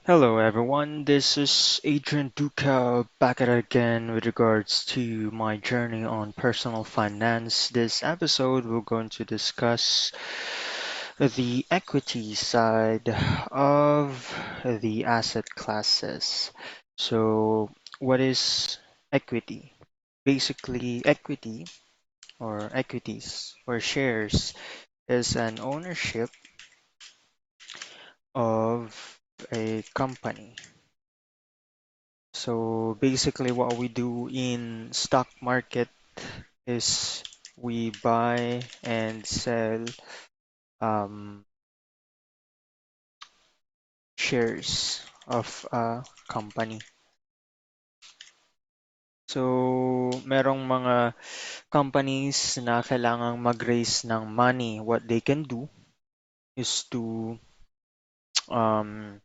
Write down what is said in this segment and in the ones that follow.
Hello everyone, this is Adrian Duca back at it again with regards to my journey on personal finance. This episode we're going to discuss the equity side of the asset classes. So, what is equity? Basically, equity or equities or shares is an ownership of a company. So basically what we do in stock market is we buy and sell um, shares of a company. So merong mga companies na kailangang mag-raise ng money. What they can do is to um,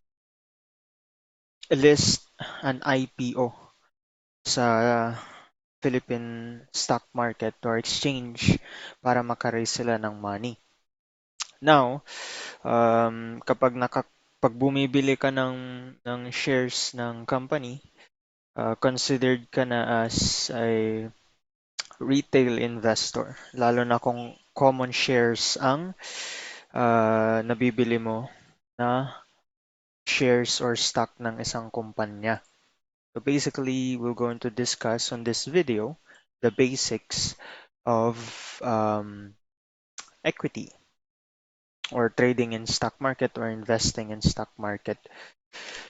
list an IPO sa Philippine stock market or exchange para maka-raise sila ng money. Now, pag bumibili ka ng shares ng company, considered ka na as a retail investor, lalo na kung common shares ang nabibili mo na shares or stock ng isang kumpanya. So basically, we're going to discuss on this video the basics of equity or trading in stock market or investing in stock market.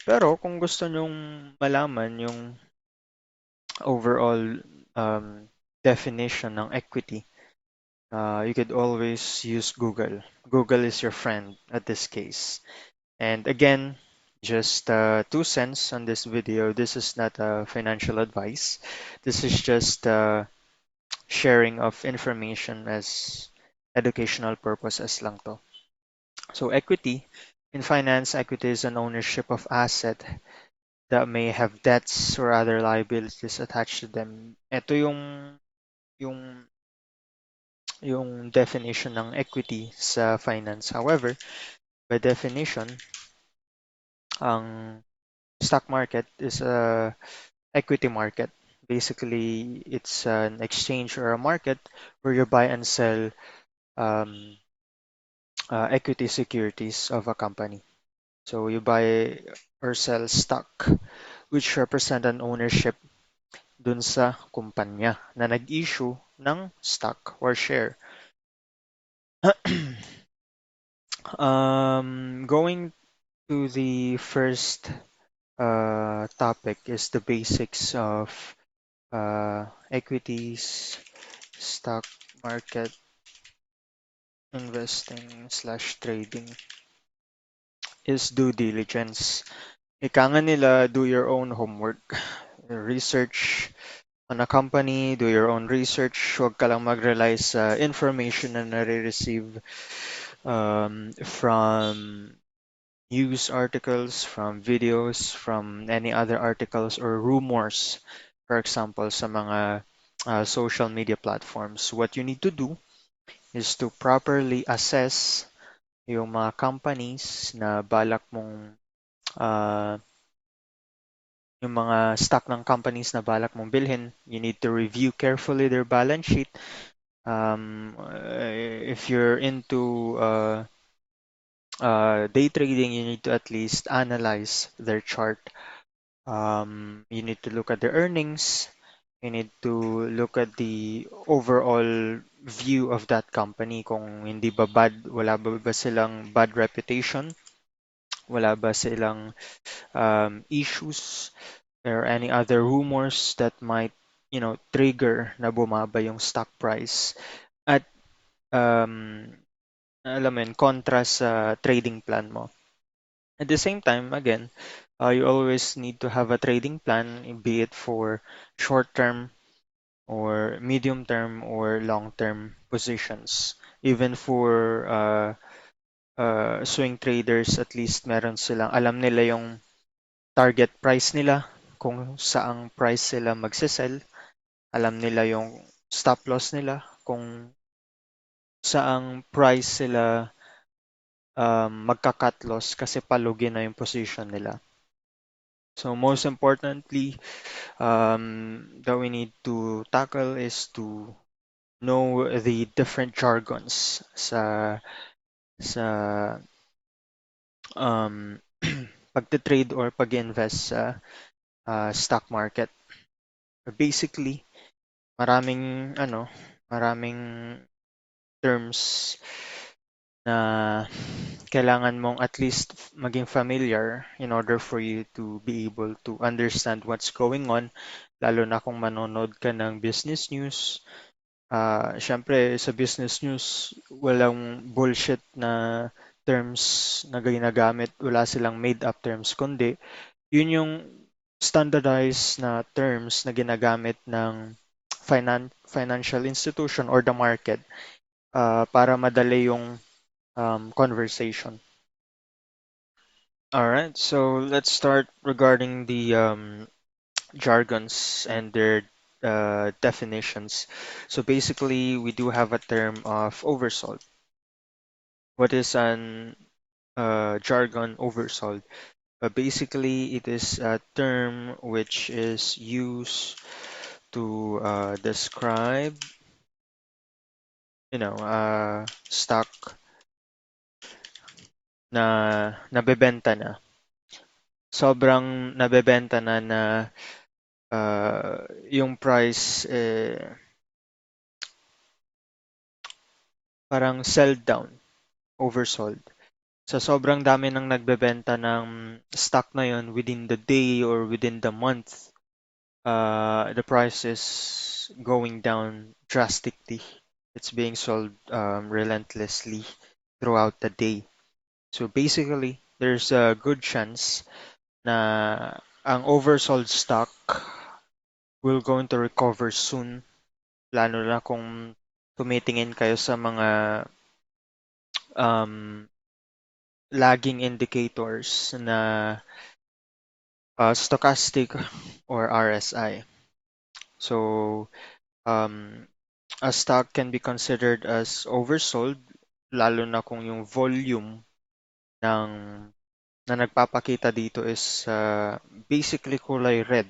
Pero kung gusto nyong malaman yung overall definition ng equity, you could always use Google. Google is your friend at this case. And again, just 2 cents on this video. This is not financial advice. This is just sharing of information as educational purposes lang to. So equity, in finance, equity is an ownership of asset that may have debts or other liabilities attached to them. Ito yung yung definition ng equity sa finance. However, by definition, ang stock market is a equity market. Basically, it's an exchange or a market where you buy and sell um, equity securities of a company. So you buy or sell stock which represent an ownership dun sa kumpanya na nag-issue ng stock or share. Going to the first topic is the basics of equities, stock market, investing slash trading is due diligence. Ika nga nila, do your own homework. Research on a company, do your own research. Huwag ka lang mag-rely sa information na nare-receive from news articles, from videos, from any other articles or rumors, for example, sa mga social media platforms. What you need to do is to properly assess yung mga companies na balak mong uh, yung mga stock ng companies na balak mong bilhin. You need to review carefully their balance sheet. If you're into day trading, you need to at least analyze their chart. You need to look at the earnings. You need to look at the overall view of that company. Kung hindi ba bad, wala ba silang bad reputation? Wala ba silang issues or any other rumors that might, trigger na bumaba yung stock price? At um, alam mo yun, kontra sa trading plan mo. At the same time, again, you always need to have a trading plan, be it for short term or medium term or long term positions. Even for swing traders, at least meron silang, alam nila yung target price nila, kung saang price sila magsisell, alam nila yung stop loss nila, kung saang price sila magka-cut loss kasi palugi na yung position nila. So most importantly, that we need to tackle is to know the different jargons sa um, pagte-trade or pag-invest sa stock market. Basically, maraming terms na kailangan mong at least maging familiar in order for you to be able to understand what's going on, lalo na kung manonood ka ng business news. Syempre, sa business news, walang bullshit na terms na ginagamit, wala silang made-up terms, kundi yun yung standardized na terms na ginagamit ng financial institution or the market para madali yung conversation. All right, so let's start regarding the jargons and their definitions. So basically, we do have a term of oversold. What is an jargon oversold? Basically, it is a term which is used to describe, stock na nabebenta na. Sobrang nabebenta na yung price parang sell down, oversold. Sa sobrang dami ng nagbebenta ng stock na yon within the day or within the month, the price is going down drastically. It's being sold relentlessly throughout the day. So basically, there's a good chance na ang oversold stock will going to recover soon, lalo na kung tumitingin kayo sa mga um, lagging indicators na stochastic or RSI. So, um, a stock can be considered as oversold, lalo na kung yung volume ng na nagpapakita dito is basically kulay red.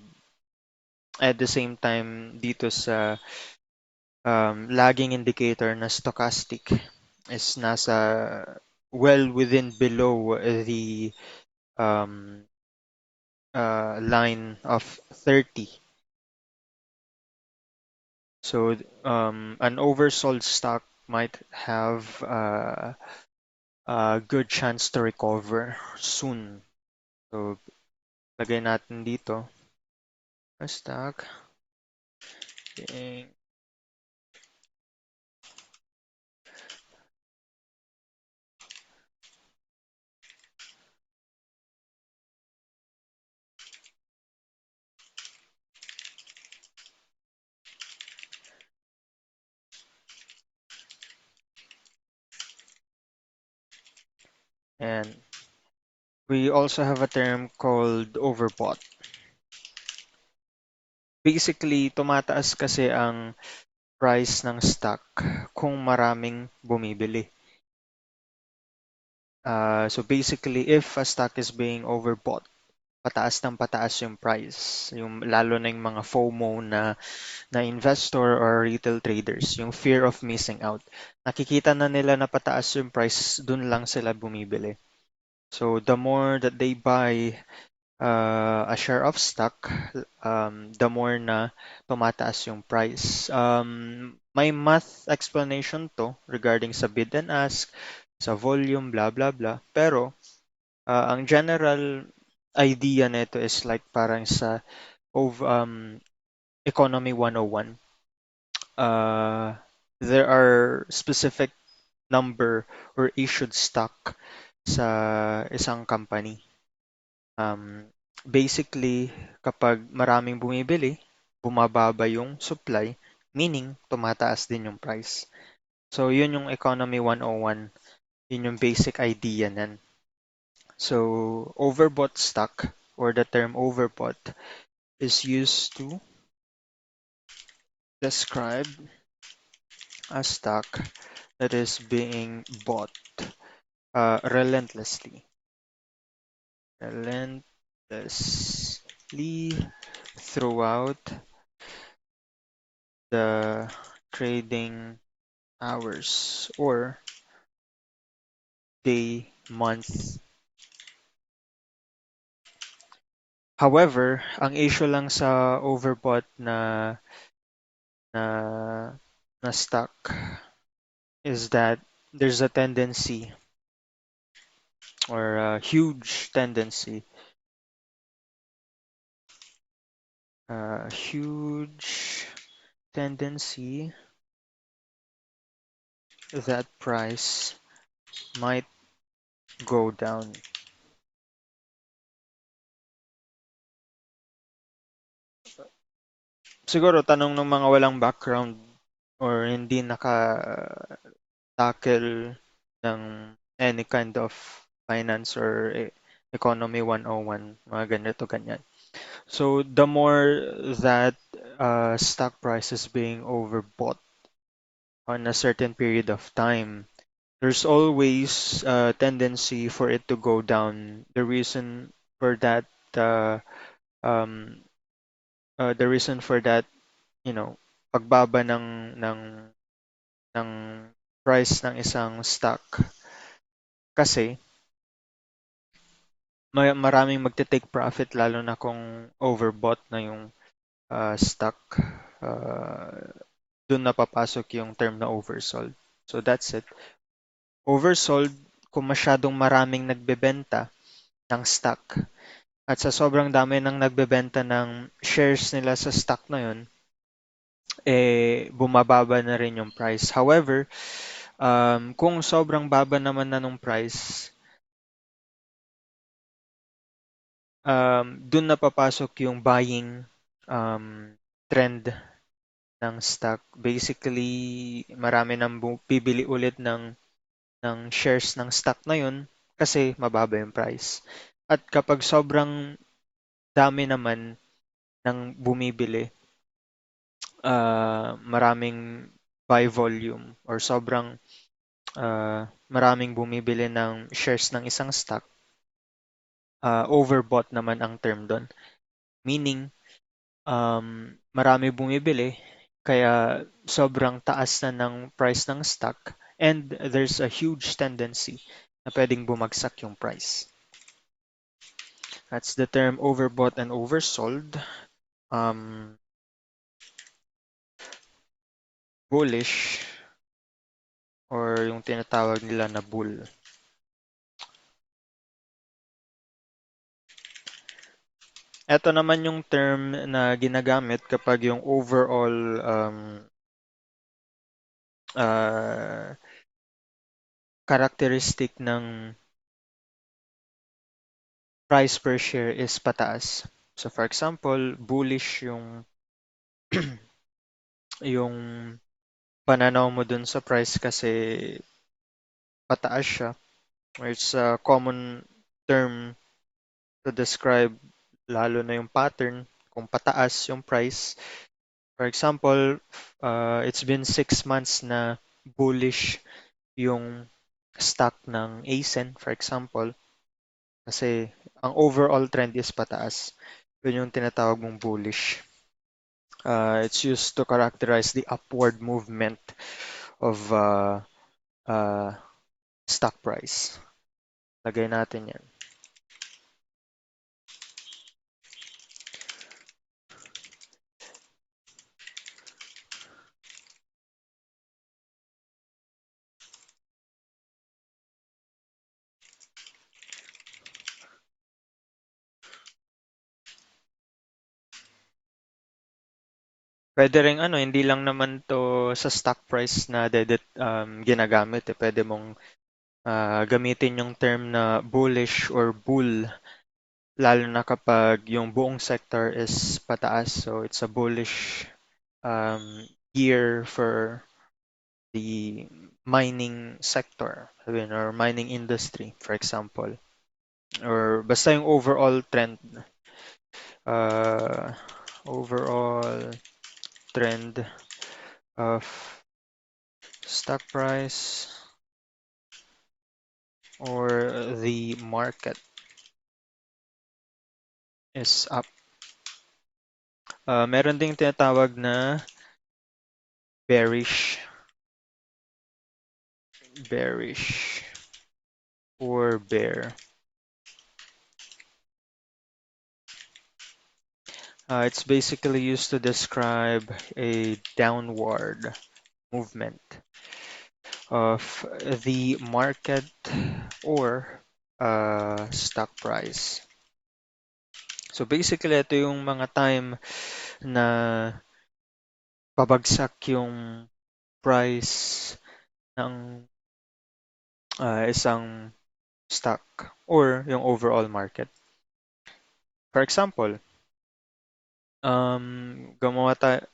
At the same time, dito sa lagging indicator na stochastic is nasa well within below the um, line of 30. So an oversold stock might have a good chance to recover soon. So lagay natin dito a stock being and we also have a term called overbought. Basically, tumataas kasi ang price ng stock kung maraming bumibili. So basically, if a stock is being overbought, pataas ng pataas yung price. Lalo na yung mga FOMO na investor or retail traders, yung fear of missing out. Nakikita na nila na pataas yung price, dun lang sila bumibili. So the more that they buy a share of stock, the more na tumataas yung price. May math explanation to regarding sa bid and ask, sa volume, blah, blah, blah. Pero, ang general idea nito is like parang sa of Economy 101. There are specific number or issued stock sa isang company. Basically, kapag maraming bumibili, bumababa yung supply, meaning tumataas din yung price. So, yun yung Economy 101. Yun yung basic idea nan. So, overbought stock or the term overbought is used to describe a stock that is being bought relentlessly. Relentlessly throughout the trading hours or day, month. However, ang issue lang sa overbought na na stock is that there's a tendency or a huge tendency, huge tendency that price might go down. Siguro tanong ng mga walang background or hindi naka-tackle ng any kind of finance or economy 101, mga ganito ganyan. So the more that stock price is being overbought on a certain period of time, there's always a tendency for it to go down. Uh, um, the reason for that, you know, pagbaba ng price ng isang stock kasi maraming magte-take profit lalo na kung overbought na yung stock. Uh, Dun na papasok yung term na oversold. So that's it. Oversold kung masyadong maraming nagbebenta ng stock at sa sobrang dami ng nagbebenta ng shares nila sa stock na yun, bumababa na rin yung price. However, kung sobrang baba naman na nung price, dun na papasok yung buying trend ng stock. Basically, marami nang bibili ulit ng shares ng stock na yun kasi mababa yung price. At kapag sobrang dami naman ng bumibili, maraming buy volume or sobrang maraming bumibili ng shares ng isang stock, overbought naman ang term doon. Meaning, marami bumibili, kaya sobrang taas na ng price ng stock and there's a huge tendency na pwedeng bumagsak yung price. That's the term overbought and oversold. Um, Bullish or yung tinatawag nila na bull. Ito naman yung term na ginagamit kapag yung overall uh, characteristic ng price per share is pataas. So for example, bullish yung pananaw mo dun sa price kasi pataas siya. It's a common term to describe lalo na yung pattern kung pataas yung price. For example, it's been 6 months na bullish yung stock ng ASEN, for example, kasi ang overall trend is pataas. Yun yung tinatawag mong bullish. It's used to characterize the upward movement of uh, stock price. Lagay natin yan. Pwede rin ano, hindi lang naman to sa stock price na ginagamit. Pwede mong gamitin yung term na bullish or bull, lalo na kapag yung buong sector is pataas. So it's a bullish year for the mining sector, sabihin, or mining industry, for example. Or basta yung uh, overall trend of stock price or the market is up. Meron ding tinatawag na bearish, bearish or bear. It's basically used to describe a downward movement of the market or stock price. So basically, ito yung mga time na pabagsak yung price ng isang stock or yung overall market. For example,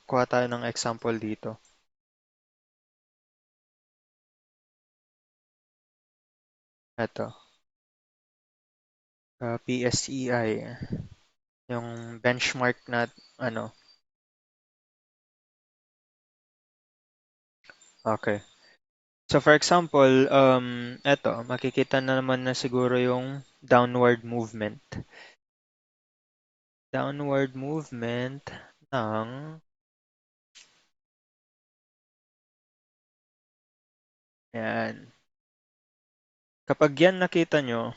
kuha tayo ng example dito. Ito, PSEI, yung benchmark na ano. Okay. So for example, eto, makikita na naman na siguro yung downward movement. Downward movement ng, yan. Kapag yan nakita nyo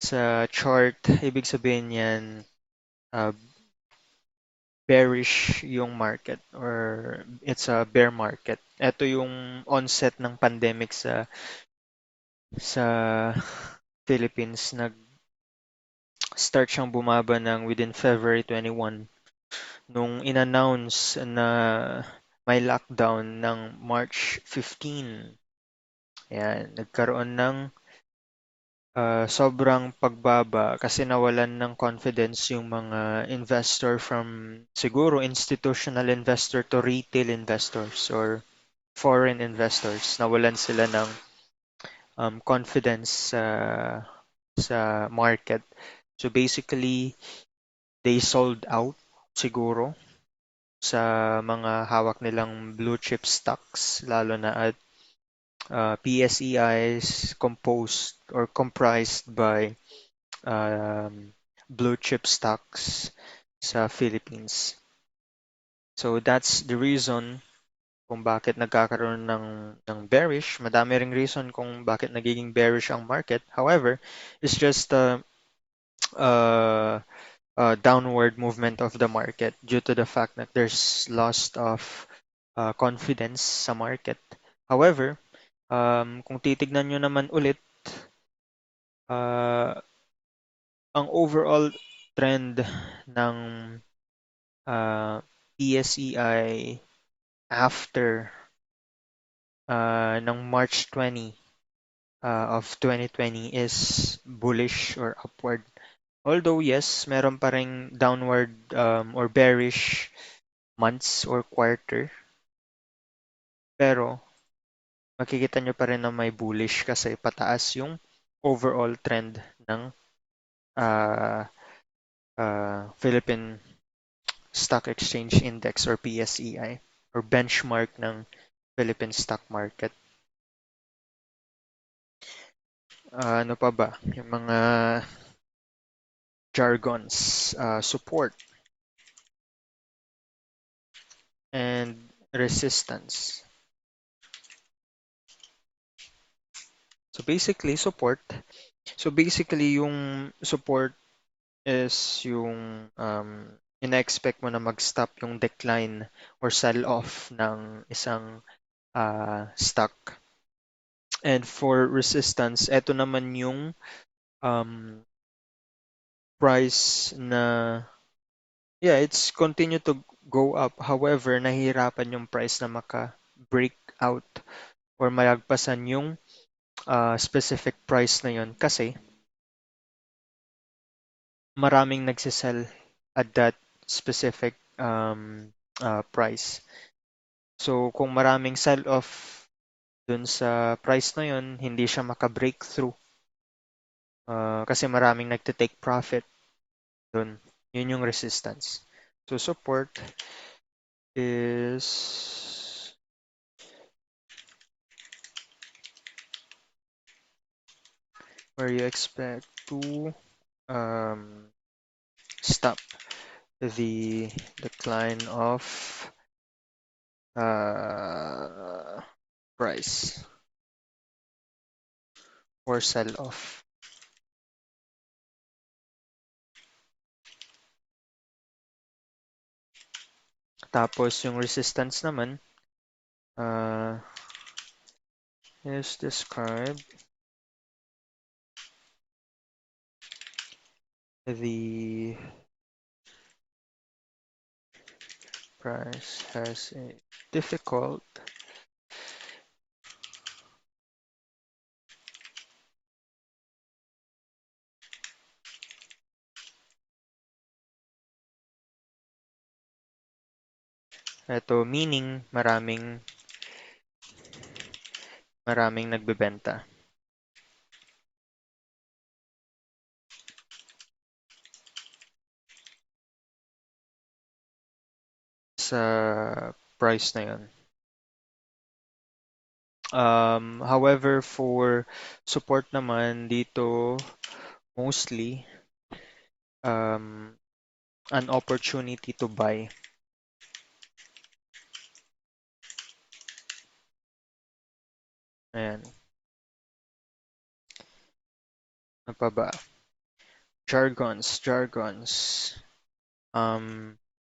sa chart, ibig sabihin yan, uh, bearish yung market or it's a bear market. Ito yung onset ng pandemic sa Philippines. Nag-start siyang bumaba ng within February 21 nung in-announce na may lockdown ng March 15. Ayan, nagkaroon ng sobrang pagbaba kasi nawalan ng confidence yung mga investor from siguro institutional investor to retail investors or foreign investors. Nawalan sila ng confidence sa market. So basically, they sold out siguro sa mga hawak nilang blue chip stocks, lalo na at PSEI is composed or comprised by blue chip stocks sa Philippines. So that's the reason kung bakit nagkakaroon ng bearish. Madami ring reason kung bakit nagiging bearish ang market. However, it's just uh, downward movement of the market due to the fact that there's loss of confidence sa market. However, kung titignan nyo naman ulit, uh, ang overall trend ng PSEI after ng March 20 of 2020 is bullish or upward. Although yes, meron pa ring downward or bearish months or quarter, pero makikita nyo pa rin na may bullish kasi pataas yung overall trend ng uh, Philippine Stock Exchange Index or PSEI or benchmark ng Philippine stock market. Ano pa ba? Yung mga jargons, support and resistance. So basically, support. So basically, yung support is yung ina-expect mo na mag-stop yung decline or sell-off ng isang stock. And for resistance, eto naman yung um, price na, yeah, it's continue to go up. However, nahihirapan yung price na maka-break out or malagpasan yung specific price na yun kasi maraming nagsisell at that specific price. So, kung maraming sell-off dun sa price na yun, hindi siya maka-breakthrough kasi maraming nagte-take profit dun. Yun yung resistance. So, support is where you expect to stop the decline of uh, price or sell off. Tapos yung resistance naman uh, is described the price has a difficult ito meaning maraming nagbebenta sa price na yun. However, for support naman dito, mostly um, an opportunity to buy. Ayan. Ano pa ba? Jargons.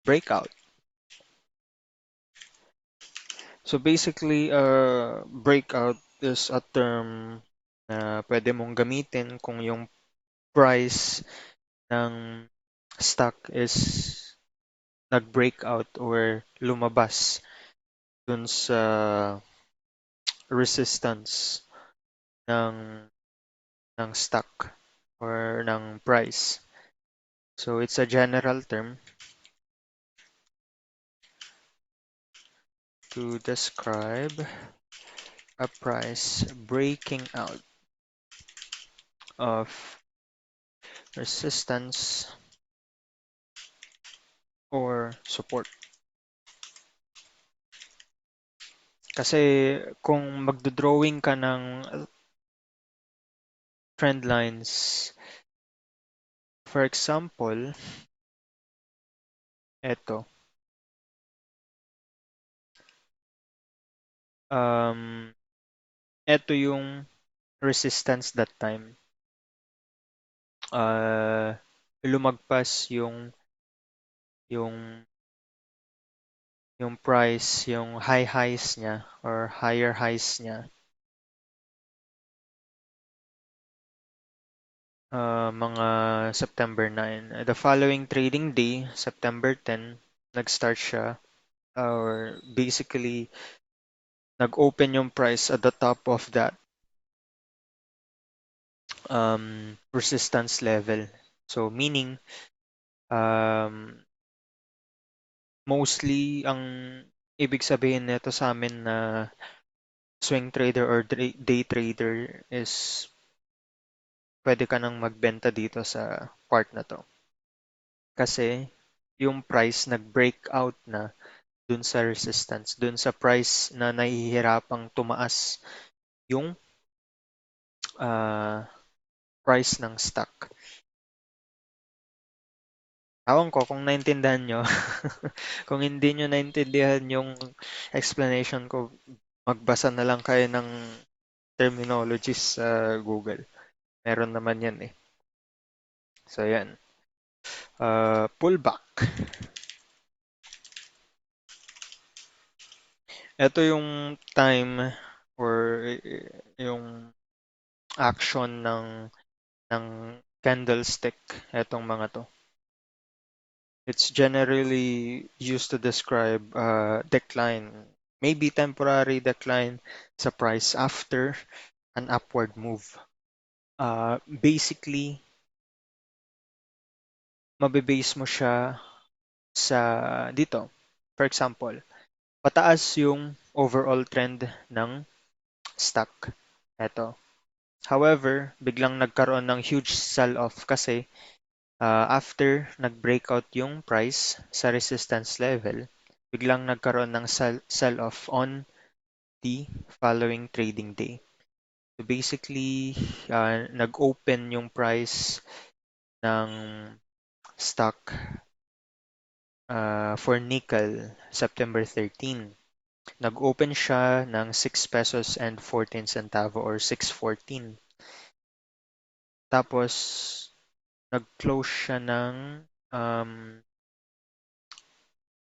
Breakout. So basically, breakout is a term na pwede mong gamitin kung yung price ng stock is nag-breakout or lumabas dun sa resistance ng stock or ng price. So it's a general term to describe a price breaking out of resistance or support. Kasi kung magdo-drawing ka ng trend lines, for example, eto, um, eto yung resistance that time. Lumagpas yung yung price, yung high highs niya or higher highs niya, mga September 9. The following trading day, September 10, nag-start siya or basically nag-open yung price at the top of that resistance level. So meaning um, mostly ang ibig sabihin nito sa amin na swing trader or day trader is pwede ka nang magbenta dito sa part na to. Kasi yung price nag-breakout na dun sa resistance, dun sa price na nahihirapang tumaas yung ah, price ng stock. Ewan ko kung naintindihan nyo. Kung hindi nyo naintindihan yung explanation ko, magbasa na lang kayo ng terminologies sa Google. Meron naman yan eh. So yan. Pullback. Ito yung time or yung action ng candlestick. Etong mga to. It's generally used to describe decline, maybe temporary decline sa price after an upward move. Basically, mabibase mo siya sa dito. For example, pataas yung overall trend ng stock. Eto. However, biglang nagkaroon ng huge sell-off kasi after nag-breakout yung price sa resistance level, biglang nagkaroon ng sell-off on the following trading day. So basically, nag-open yung price ng stock for nickel September 13. Nag-open siya ng 6 pesos and 14 centavo or 6.14. Tapos, nag-close siya ng um,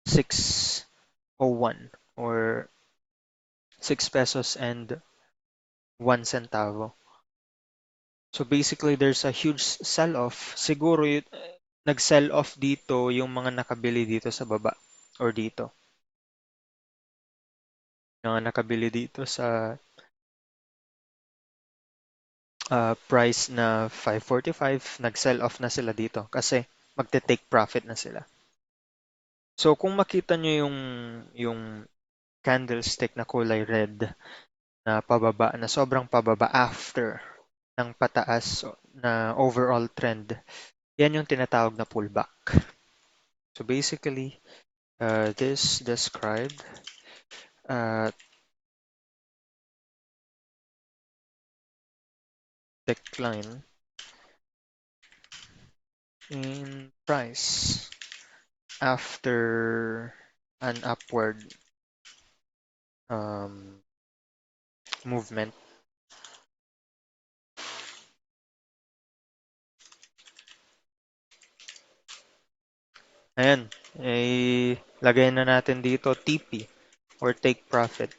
6.01 or 6 pesos and 1 centavo. So basically, there's a huge sell-off. Siguro nag-sell off dito yung mga nakabili dito sa baba or dito. Mga nakabili dito sa price na 5.45, nag-sell off na sila dito kasi magte-take profit na sila. So kung makita nyo yung candlestick na kulay red na pababa, na sobrang pababa after ng pataas na overall trend, yan yung tinatawag na pullback. So basically, this described uh, decline in price after an upward um, movement. Ayan, lagay na natin dito TP or take profit.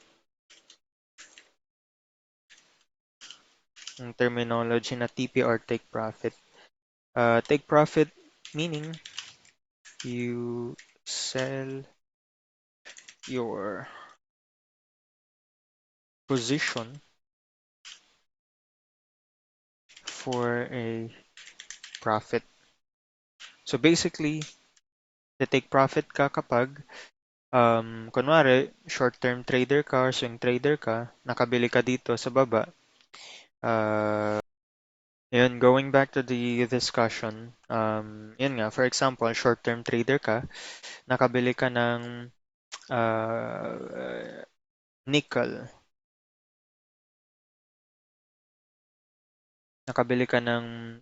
Yung terminology na TP or take profit. Take profit meaning you sell your position for a profit. So basically, the take profit ka kapag kunwari, short-term trader ka or swing trader ka, nakabili ka dito sa baba. Yun, going back to the discussion, yun nga, for example, short-term trader ka, nakabili ka ng nickel, nakabili ka ng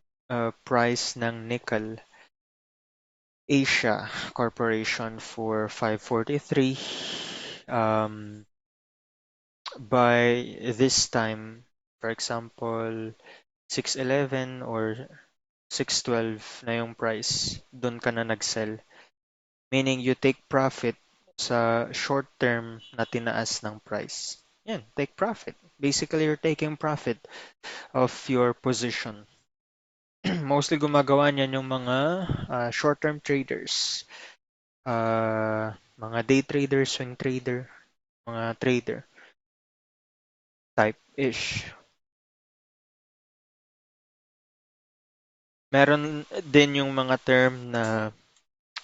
price ng nickel Asia Corporation for 543. By this time, for example, 611 or 612 na yung price, doon ka na nag-sell. Meaning you take profit sa short term na tinaas ng price. Yan, take profit. Basically, you're taking profit of your position. Mostly gumagawa niyan yung mga short-term traders. Mga day trader, swing trader, mga trader type-ish. Meron din yung mga term na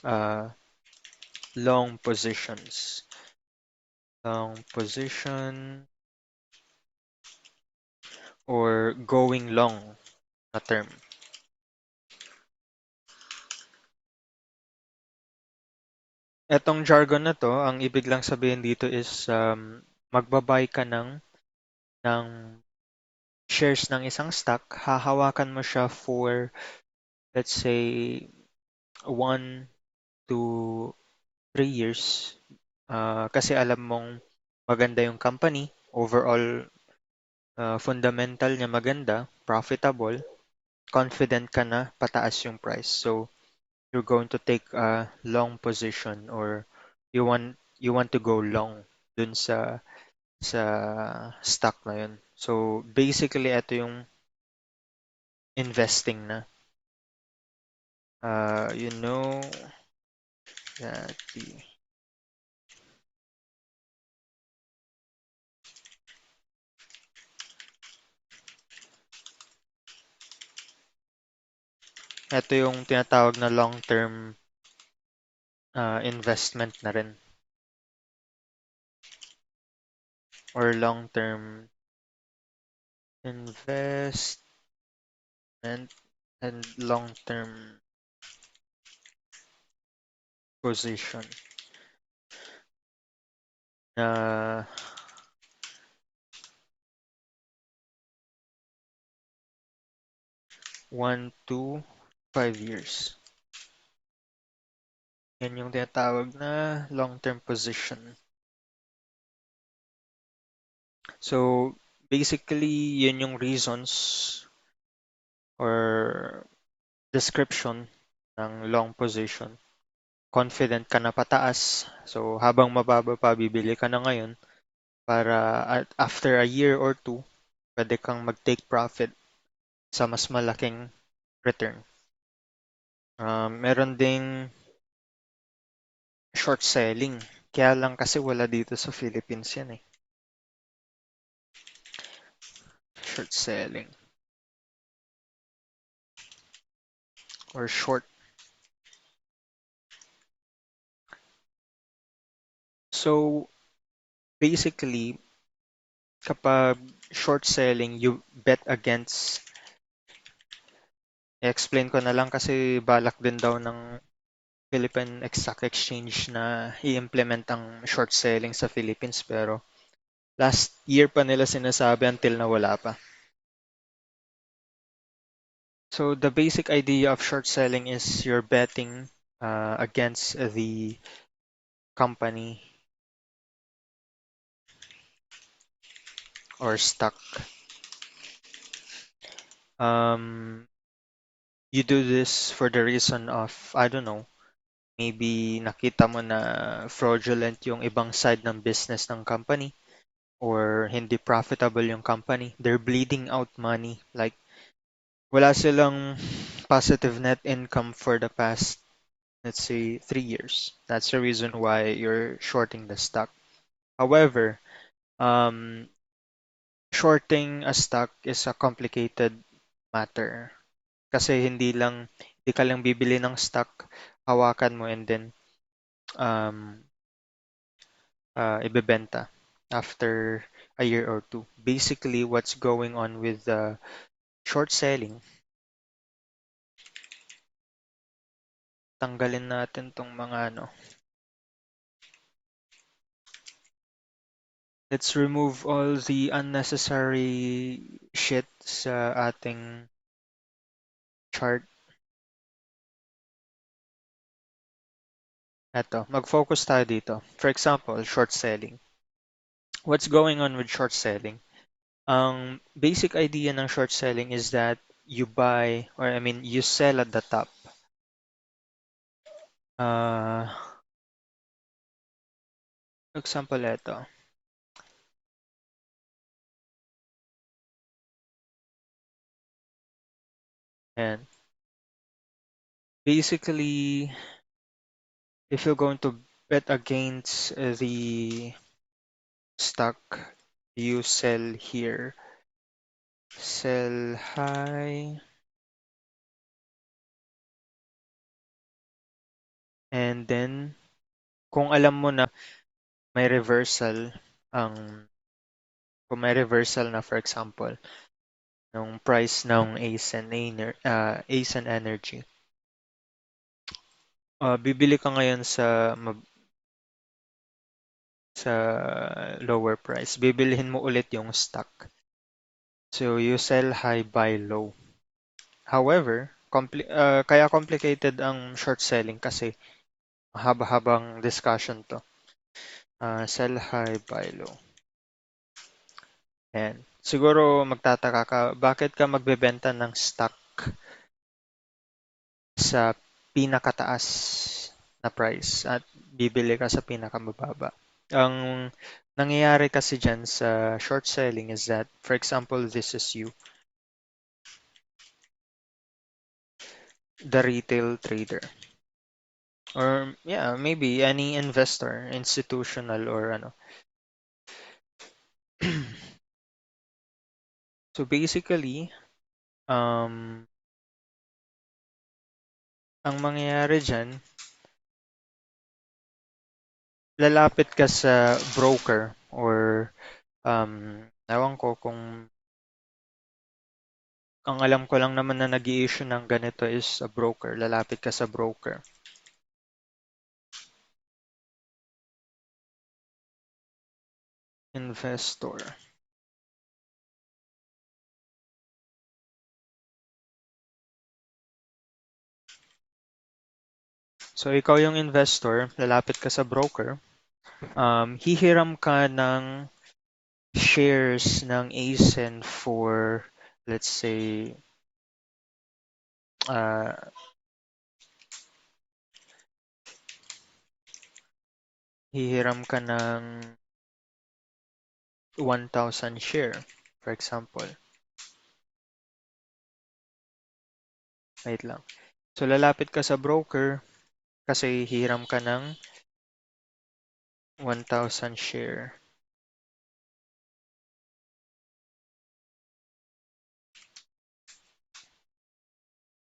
uh, long positions. Long position or going long na term. Etong jargon na to, ang ibig lang sabihin dito is magbabay ka ng shares ng isang stock, hahawakan mo siya for, let's say, 1 to 3 years. Kasi alam mong maganda yung company, overall fundamental niya maganda, profitable, confident ka na pataas yung price. So, you're going to take a long position or you want to go long dun sa stock na yun. So, basically, ito yung investing na. You know that ito yung tinatawag na long-term investment na rin or long-term investment and long-term position na 1 to 5 years. Yan yung tinatawag na long-term position. So, basically, yun yung reasons or description ng long position. Confident ka na pataas. So, habang mababa pa, bibili ka na ngayon para after a year or two, pwede kang mag-take profit sa mas malaking return. Meron ding short selling. Kaya lang kasi wala dito sa Philippines yan eh. Short selling or short. So basically, kapag short selling, you bet against, explain ko na lang kasi balak din daw ng Philippine Stock Exchange na i-implement ang short selling sa Philippines pero last year pa nila sinasabi until na wala pa. So the basic idea of short selling is you're betting against the company or stock. Um, you do this for the reason of, I don't know, maybe nakita mo na fraudulent yung ibang side ng business ng company or hindi profitable yung company. They're bleeding out money. Like, wala silang positive net income for the past, let's say, 3 years. That's the reason why you're shorting the stock. However, um, shorting a stock is a complicated matter. Kasi hindi ka lang bibili ng stock, hawakan mo and then um, ibebenta after a year or two. Basically, what's going on with the short selling, tanggalin natin tong mga ano. Let's remove all the unnecessary shit sa ating chart. Eto, mag-focus tayo dito. For example, short selling. What's going on with short selling? Ang basic idea ng short selling is that you buy, or I mean, you sell at the top. Uh, example ito. And basically, if you're going to bet against the stock, you sell here. Sell high. And then, kung alam mo na may reversal, ang kung may reversal na for example, ng price ng Ace and Energy, bibili ka ngayon sa lower price. Bibilihin mo ulit yung stock. So, you sell high, buy low. However, kaya complicated ang short selling kasi haba-habang discussion to. Sell high, buy low. Ayan. Siguro magtataka ka, bakit ka magbebenta ng stock sa pinakataas na price at bibili ka sa pinakamababa? Ang nangyayari kasi dyan sa short selling is that, for example, this is you, the retail trader. Or yeah, maybe any investor, institutional or ano. So basically, um, ang mangyayari dyan, lalapit ka sa broker or ewan ko kung ang alam ko lang naman na nag-i-issue ng ganito is a broker. Lalapit ka sa broker. Investor. So, ikaw yung investor, lalapit ka sa broker, hihiram ka ng shares ng ASIN for, let's say, uh, hihiram ka ng 1,000 share, for example. Wait lang. So, lalapit ka sa broker kasi hihiram ka ng 1,000 share.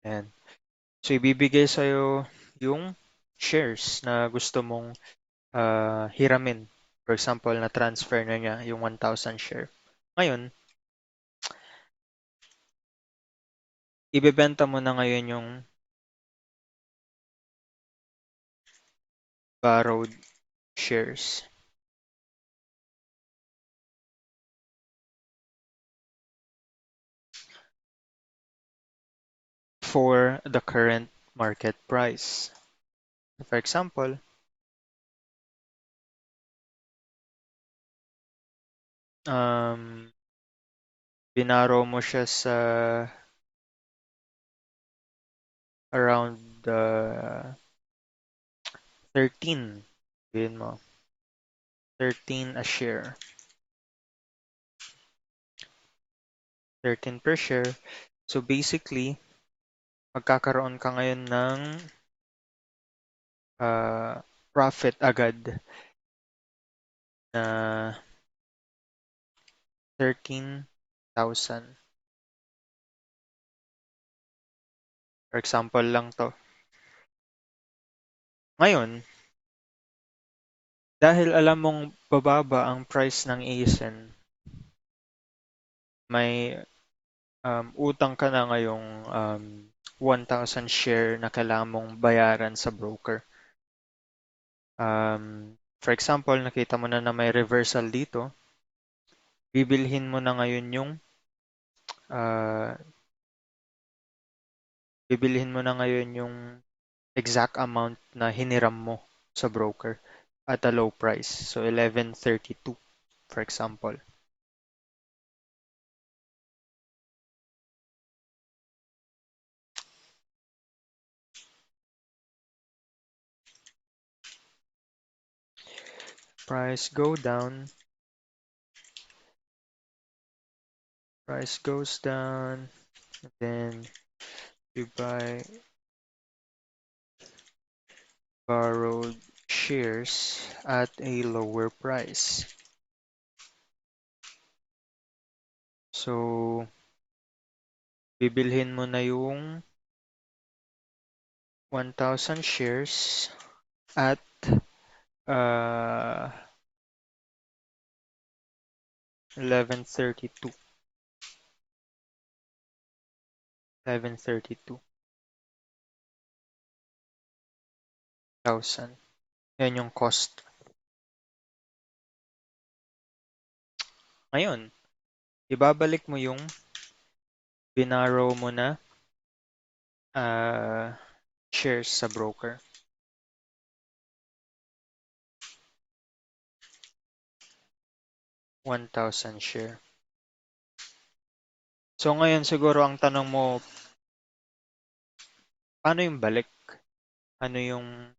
Ayan. So, ibibigay sa'yo yung shares na gusto mong hiramin. For example, na-transfer na niya yung 1,000 share. Ngayon, ibebenta mo na ngayon yung borrowed shares for the current market price. For example, binaro mo siya sa around 13. Sabihin mo, 13 a share. 13 per share. So basically, magkakaroon ka ngayon ng profit agad na 13,000. For example lang to. Ngayon, dahil alam mong bababa ang price ng ASIN, may utang ka na ngayong 1,000 share na kailangan mong bayaran sa broker. For example, nakita mo na may reversal dito, bibilhin mo na ngayon yung uh, exact amount na hiniram mo sa broker at a low price. So 11.32 for example. Price goes down, then you buy borrowed shares at a lower price. So, bibilhin mo na yung 1,000 shares at uh, 11.32. 11.32,000. Yan yung cost. Ngayon, ibabalik mo yung binarrow mo na shares sa broker. 1,000 share. So ngayon siguro ang tanong mo, paano yung balik? Ano yung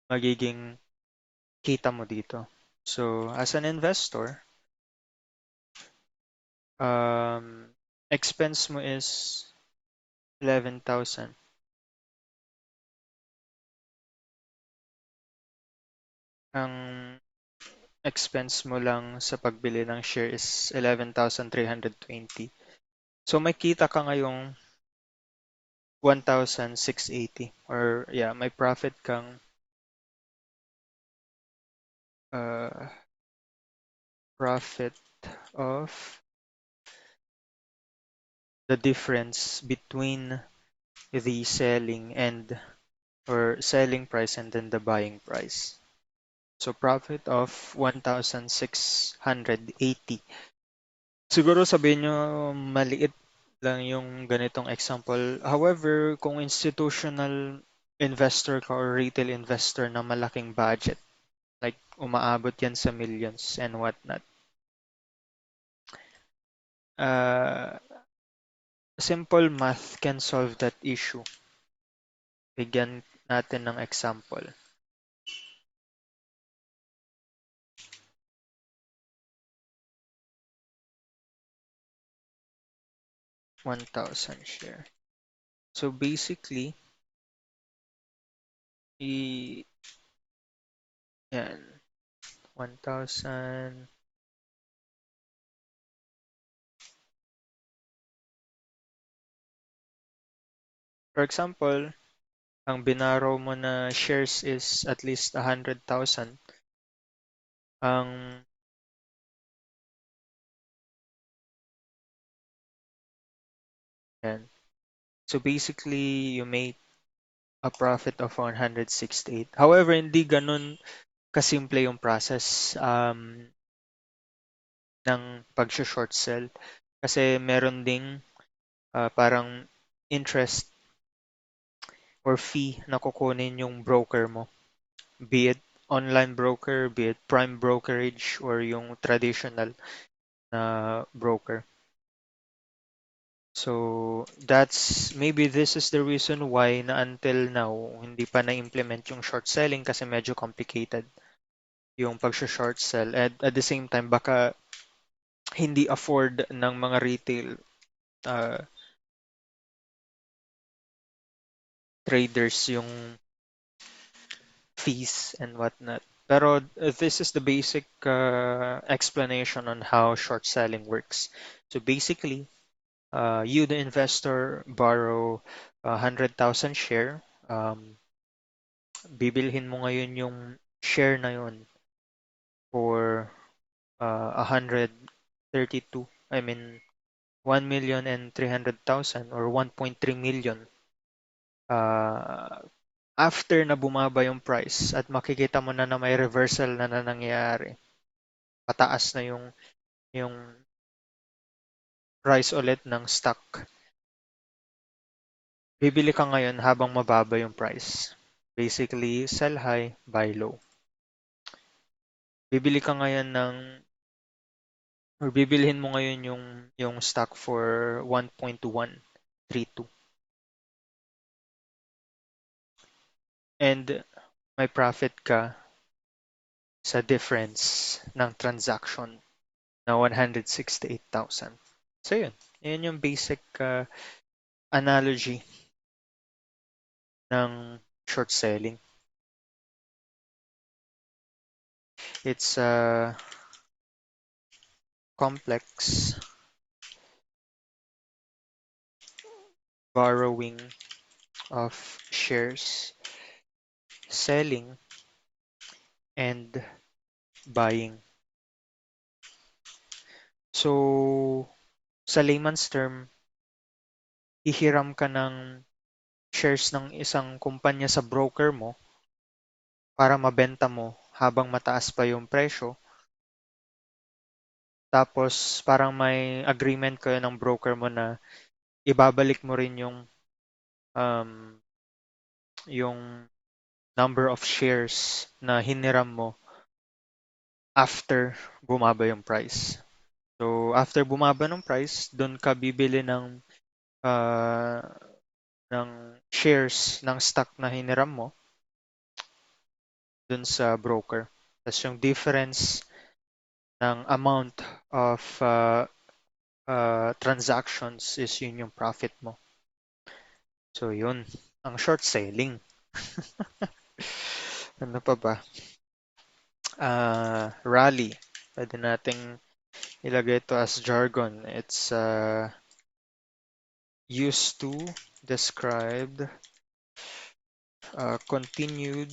magiging kita mo dito? So as an investor, expense mo is 11,000. Ang expense mo lang sa pagbili ng share is 11,320. So may kita ka ngayong 1,680 or yeah, may profit kang profit of the difference between the selling price and then the buying price. So profit of 1,680. Siguro sabihin nyo maliit lang yung ganitong example. However, kung institutional investor ka or retail investor na malaking budget, like umaabot yan sa millions and whatnot, uh, simple math can solve that issue. Bigyan natin ng example. 1,000 share. So basically, i yan, 1,000. For example, ang binaro mo na shares is at least 100,000. Ang yan. So basically, you make a profit of 168. However, hindi ganun kasimple yung process ng pag-short sell. Kasi meron ding parang interest or fee na kukunin yung broker mo. Be it online broker, be it prime brokerage, or yung traditional na broker. So that's maybe this is the reason why na until now hindi pa na-implement yung short selling kasi medyo complicated yung pag-short sell, and at the same time baka hindi afford ng mga retail uh, traders yung fees and whatnot. Pero this is the basic explanation on how short selling works. So basically, you, the investor, borrow 100,000 share. Bibilhin mo ngayon yung share na yun for 132. I mean, 1,300,000 or 1.3 million. Uh, After na bumaba yung price at makikita mo na may reversal na nangyayari, pataas na yung price ulit ng stock. Bibili ka ngayon habang mababa yung price. Basically, sell high, buy low. Bibili ka ngayon ng or bibilhin mo ngayon yung stock for 1.132 and may profit ka sa difference ng transaction na 168,000. So yun, yun yung basic analogy ng short selling. It's complex borrowing of shares, selling, and buying. So, sa layman's term, hihiram ka ng shares ng isang kumpanya sa broker mo para mabenta mo habang mataas pa yung presyo. Tapos, parang may agreement kayo ng broker mo na ibabalik mo rin um, yung number of shares na hiniram mo after bumaba yung price. So, after bumaba ng price, doon ka bibili uh, ng shares ng stock na hiniram mo dun sa broker. Tapos yung difference ng amount of transactions is yun yung profit mo. So yun, ang short selling. Ano pa ba? Rally. Pwede nating ilagay ito as jargon. It's used to describe continued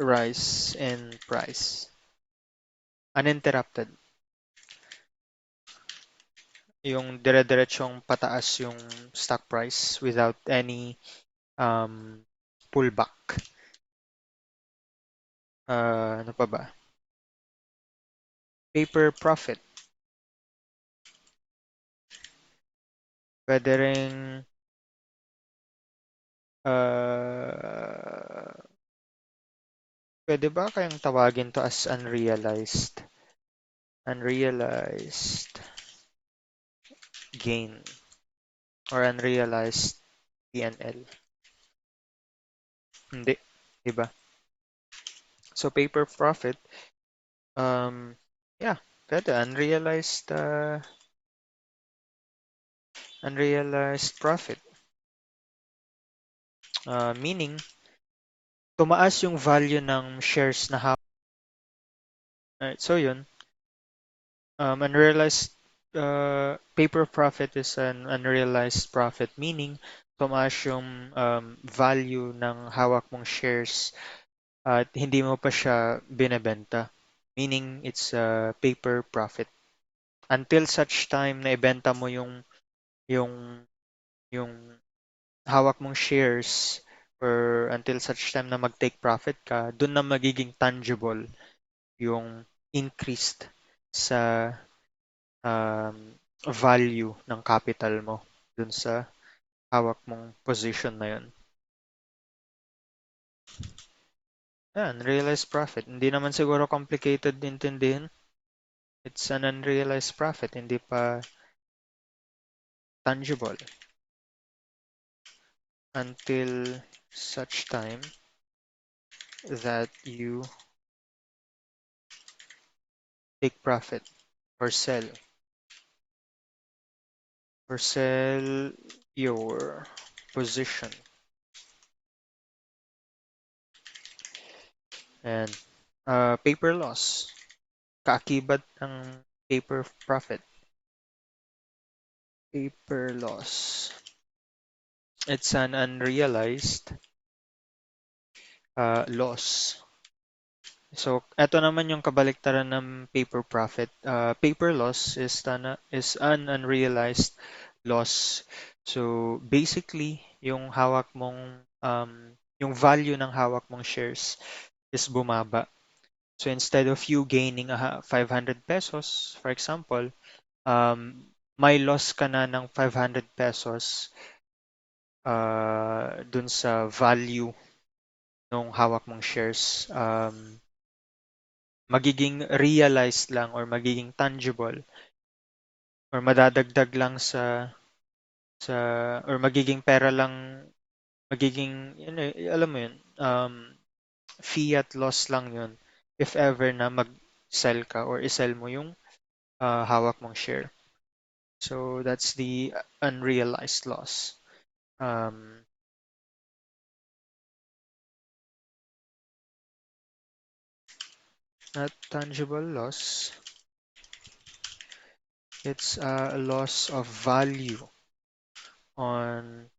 rise in price. Uninterrupted. Yung dire-diretsong pataas yung stock price without any pullback. Ano pa ba? Paper profit. Pwede ring Uh, Pwede ba kayang tawagin to as unrealized? Unrealized gain or unrealized P&L? Hindi, di ba? So paper profit, um, yeah, pwede. Unrealized profit. Meaning, tumaas yung value ng shares na hawak. Alright, so yun, unrealized paper profit is an unrealized profit, meaning tumaas yung value ng hawak mong shares at hindi mo pa siya binebenta. Meaning, it's a paper profit. Until such time na ibenta mo yung yung hawak mong shares or until such time na mag-take profit ka, dun na magiging tangible yung increased sa value ng capital mo dun sa hawak mong position na yun. Yan, realized profit. Hindi naman siguro complicated intindihin. It's an unrealized profit, hindi pa tangible until such time that you take profit or sell your position. And paper loss, kaakibat ng paper profit. Paper loss. It's an unrealized loss. So, eto naman yung kabaliktaran ng paper profit. Paper loss is an unrealized loss. So, basically, yung value ng hawak mong shares is bumaba. So, instead of you gaining 500 pesos, for example, may loss ka na ng 500 pesos dun sa value ng hawak mong shares. Magiging realized lang or magiging tangible or madadagdag lang sa or magiging pera lang, magiging alam mo yun, fiat loss lang yun if ever na mag-sell ka or isell mo yung hawak mong share. So that's the unrealized loss. Um, Not tangible loss. It's a loss of value on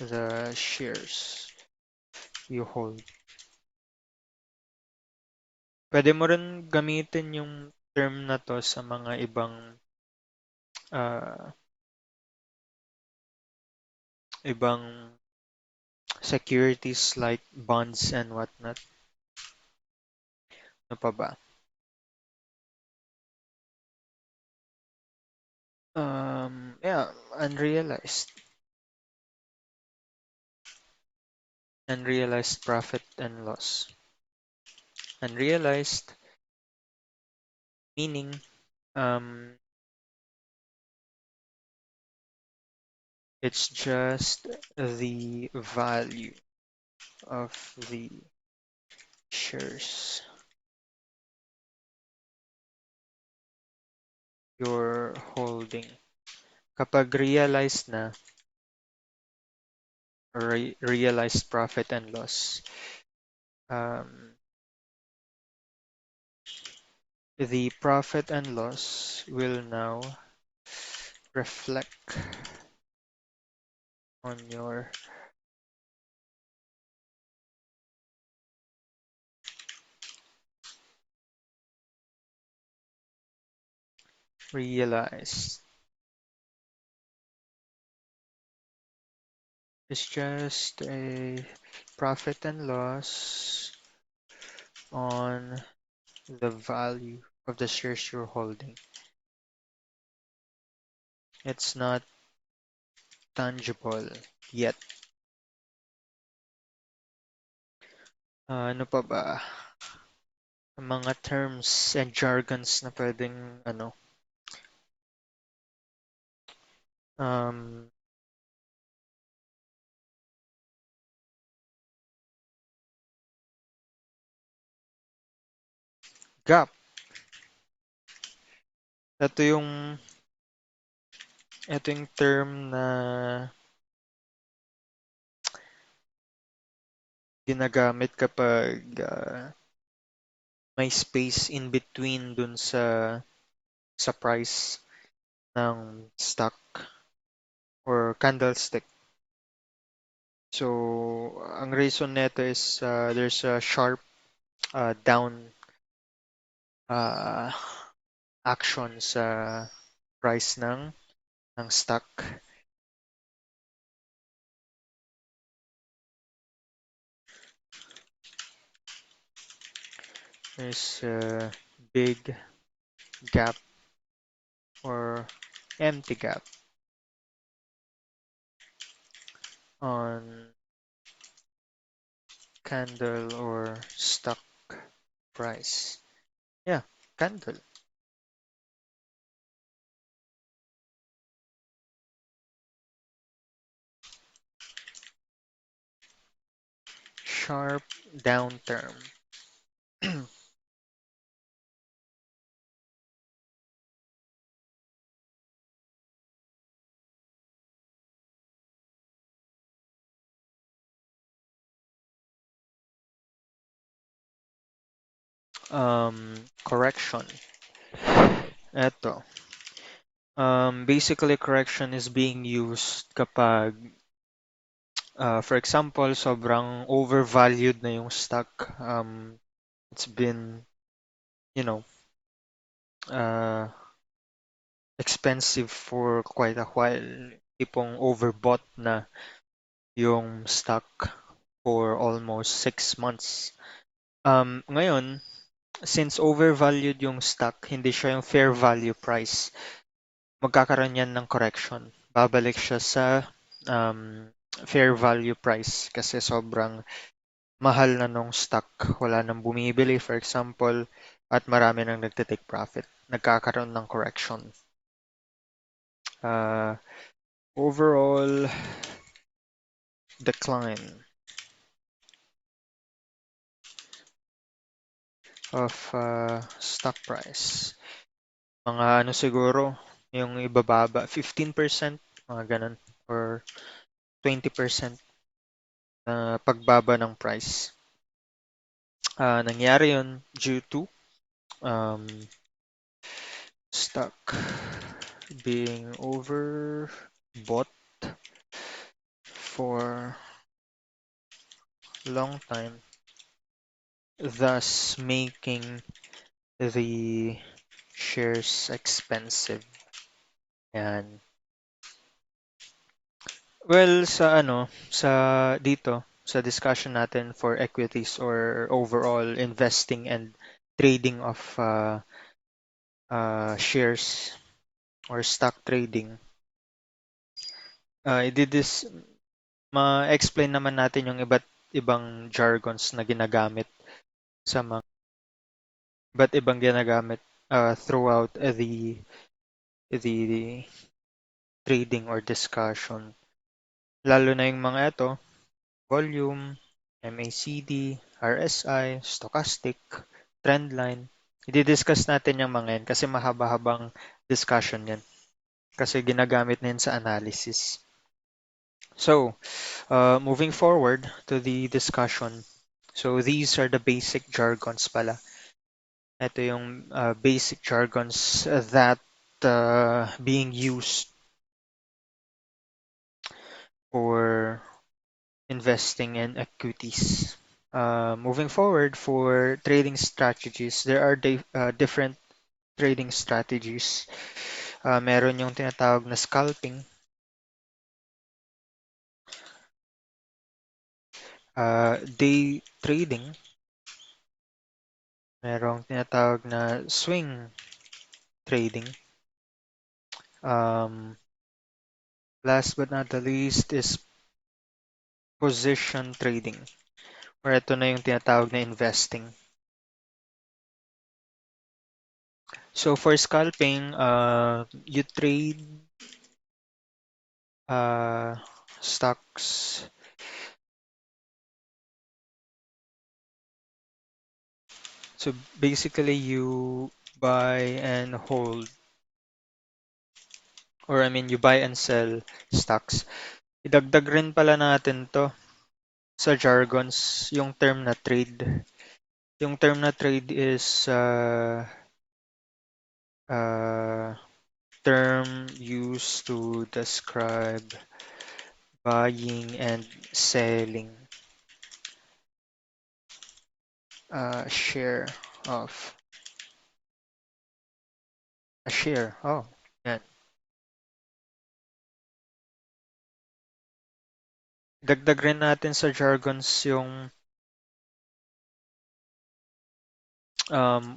the shares you hold. Pwede mo rin gamitin yung term na to sa mga ah, ibang securities like bonds and whatnot. Ano pa ba? Yeah, unrealized. Unrealized profit and loss. Unrealized meaning um, it's just the value of the shares you're holding. Kapag realized na, realized profit and loss, um, the profit and loss will now reflect on your realized. It's just a profit and loss on the value of the shares you're holding. It's not tangible yet. Ano pa ba? Mga terms and jargons na pwedeng um, gap. Ito yung ito yung term na ginagamit kapag may space in between dun sa price ng stock or candlestick. So, ang reason nito is there's a sharp down uh, action sa price ng stock. There's a big gap or empty gap on candle or stock price. Yeah, candle. Sharp downturn. Correction. Eto. Basically, correction is being used kapag, for example, sobrang overvalued na yung stock. It's been, you know, uh, expensive for quite a while. Tipong overbought na yung stock for almost 6 months. Ngayon, since overvalued yung stock, hindi siya yung fair value price, magkakaroon yan ng correction. Babalik siya sa um, fair value price kasi sobrang mahal na nung stock. Wala nang bumibili, for example, at marami nang nagtitake profit. Nagkakaroon ng correction. Uh, Overall decline of stock price. Mga ano siguro, yung ibababa, 15%, mga ganun, or 20% na pagbaba ng price. Nangyari yun due to um, stock being overbought for long time, thus making the shares expensive. Yan. Well, sa dito, sa discussion natin for equities or overall investing and trading of shares or stock trading, this ma-explain naman natin yung iba't ibang jargons na ginagamit sa mga iba't ibang ginagamit throughout the trading or discussion. Lalo na yung mga ito, volume, MACD, RSI, stochastic, trendline. I-discuss natin yung mga yan kasi mahaba-habang discussion yan. Kasi ginagamit na yan sa analysis. So, moving forward to the discussion. So, these are the basic jargons pala. Ito yung basic jargons that being used for investing in equities. Moving forward for trading strategies, there are different trading strategies. Meron yung tinatawag na scalping, day trading, merong tinatawag na swing trading. Um, Last but not the least is position trading, Or ito na yung tinatawag na investing. So for scalping, you trade uh, stocks. So basically, you buy and hold, or I mean, you buy and sell stocks. Idagdag rin pala natin to sa jargons, yung term na trade. Yung term na trade is uh, term used to describe buying and selling share of a share. Oh, yan. Dagdag rin natin sa jargons yung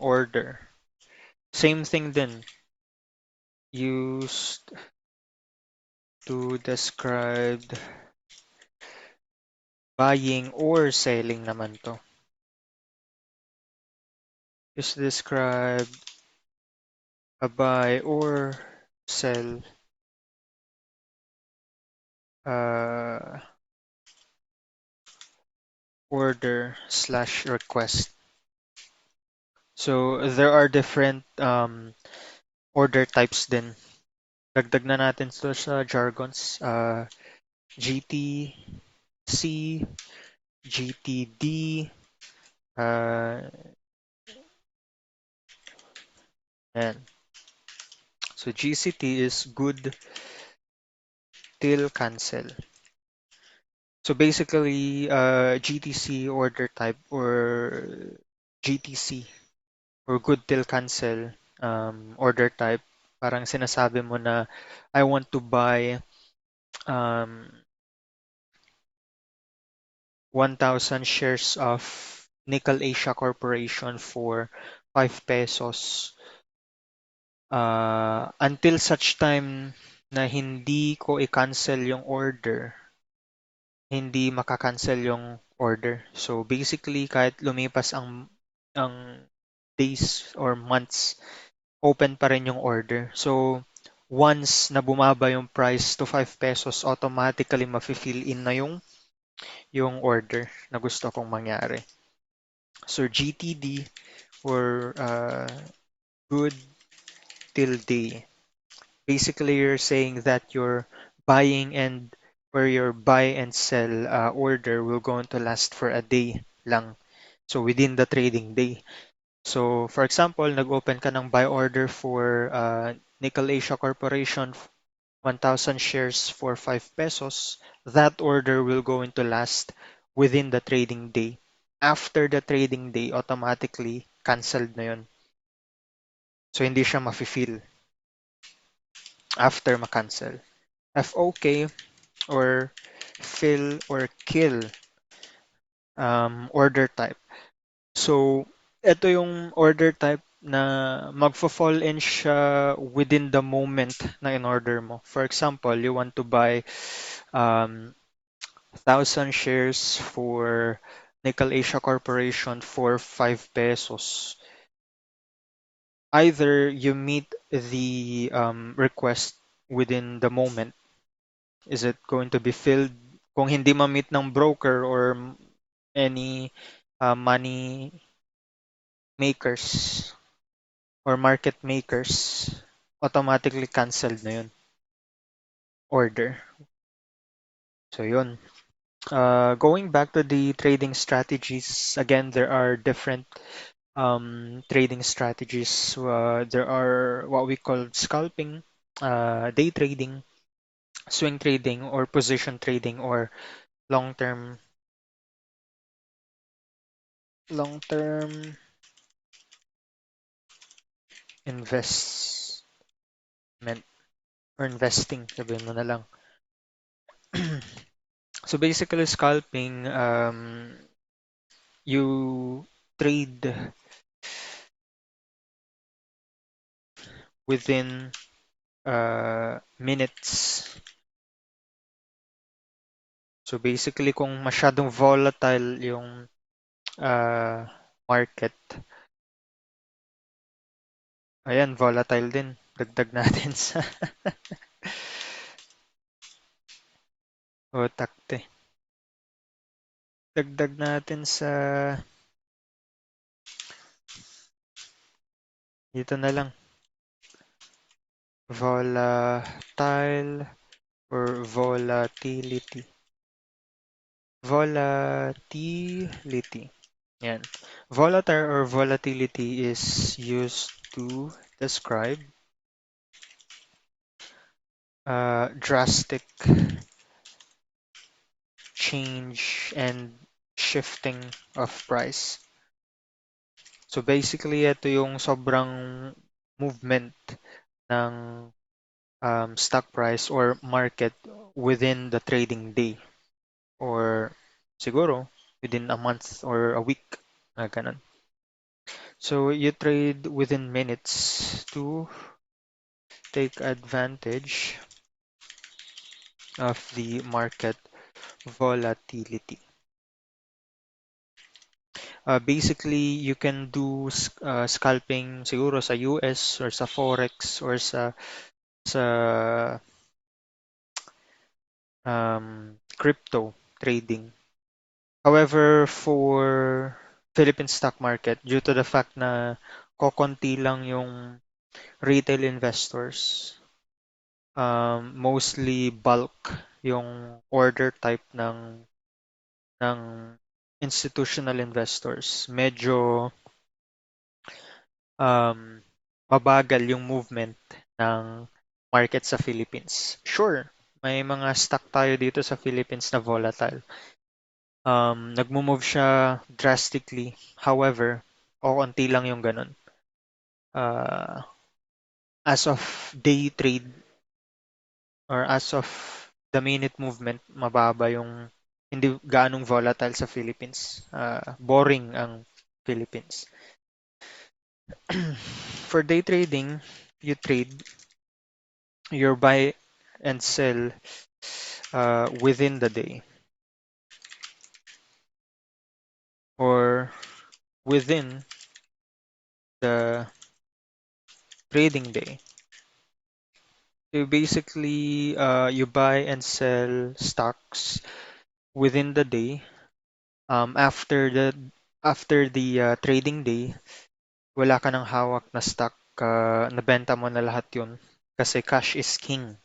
order. Same thing din. Used to describe buying or selling naman to. Is describe a buy or sell uh, order slash request. So there are different order types din. Dagdag na natin to sa jargons. GTC, GTD, uh, and so GCT is good till cancel. So basically, GTC order type or GTC or good till cancel order type, parang sinasabi mo na I want to buy um, 1,000 shares of Nickel Asia Corporation for 5 pesos until such time na hindi ko i-cancel yung order, hindi maka-cancel yung order. So basically, kahit lumipas ang days or months, open pa rin yung order. So once na bumaba yung price to 5 pesos, automatically mafi-fill in na yung order na gusto kong mangyari. So GTD or good till day. Basically, you're saying that your buying and or your buy and sell order will going to last for a day lang. So within the trading day. So for example, nag-open ka ng buy order for Nickel Asia Corporation, 1,000 shares for 5 pesos. That order will going to last within the trading day. After the trading day, automatically canceled na yun. So hindi siya mafe-fill after ma-cancel. FOK or fill or kill order type. So, ito yung order type na magfo-fall in siya within the moment na in-order mo. For example, you want to buy 1,000 shares for Nickel Asia Corporation for 5 pesos. Either you meet the request within the moment. Is it going to be filled? Kung hindi ma-meet ng broker or any money makers or market makers, automatically canceled na yun order. So yun. Going back to the trading strategies, again, there are different trading strategies. There are what we call scalping, day trading, swing trading, or position trading, or long-term long-term investment or investing, sabihin mo na lang. So basically, scalping, you trade within minutes. So basically, kung masyadong volatile yung uh, market. Ayan, volatile din. Dagdag natin sa o takte. Dagdag natin sa dito na lang. Volatile or volatility. Volatility. Yan. Volatile or volatility is used to describe drastic change and shifting of price. So basically, ito yung sobrang movement ng stock price or market within the trading day or siguro within a month or a week. Ganun. So you trade within minutes to take advantage of the market volatility. Basically, you can do scalping siguro sa US or sa Forex or sa crypto trading. However, for Philippine stock market, due to the fact na kokonti lang yung retail investors, mostly bulk yung order type ng institutional investors. Medyo um, mabagal yung movement ng market sa Philippines. Sure, may mga stock tayo dito sa Philippines na volatile. Nagmo-move siya drastically. However, o konti lang yung ganun. Uh, as of day trade or as of the minute movement, mababa yung hindi gaanong volatile sa Philippines. Boring ang Philippines. For day trading, you trade your buy and sell within the day or within the trading day. So basically, you buy and sell stocks within the day. After the trading day, wala ka ng hawak na stock, nabenta mo na lahat yun kasi cash is king.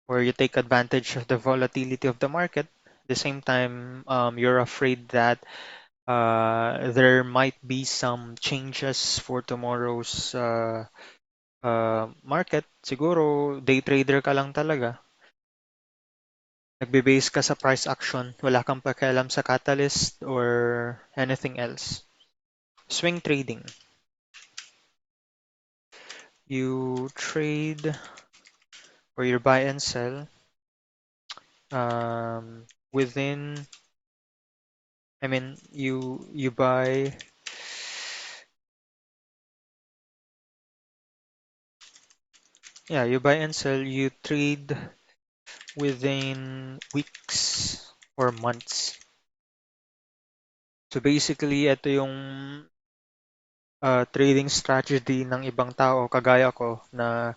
Where you take advantage of the volatility of the market. At the same time, you're afraid that there might be some changes for tomorrow's market. Siguro, day trader ka lang talaga. Nagbe-base ka sa price action. Wala kang pakialam sa catalyst or anything else. Swing trading. You trade or you buy and sell within, I mean, you buy, yeah, you buy and sell, you trade within weeks or months. So basically, ito yung trading strategy ng ibang tao kagaya ko na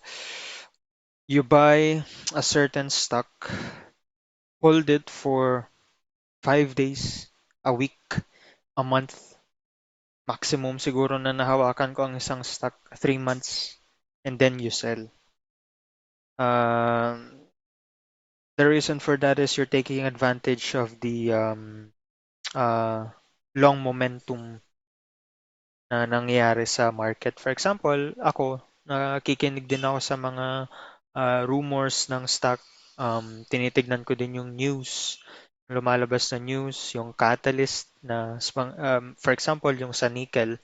you buy a certain stock, hold it for 5 days, a week, a month. Maximum siguro na nahawakan ko ang isang stock, 3 months, and then you sell. Um, the reason for that is you're taking advantage of the uh, long momentum na nangyayari sa market. For example, ako, nakikinig din ako sa mga rumors ng stock. Tinitignan ko din yung news, lumalabas na news, yung catalyst na, for example, yung sa nickel,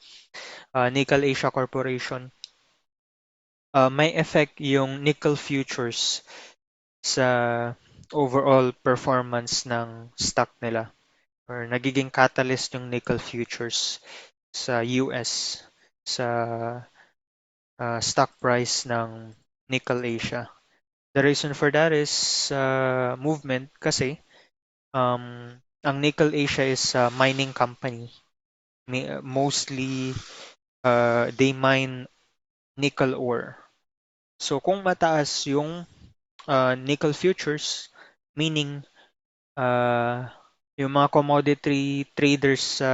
Nickel Asia Corporation, may effect yung nickel futures sa overall performance ng stock nila or nagiging catalyst yung nickel futures sa US sa stock price ng Nickel Asia. The reason for that is movement kasi ang Nickel Asia is a mining company. Mostly, they mine nickel ore. So kung mataas yung nickel futures, meaning yung mga commodity traders sa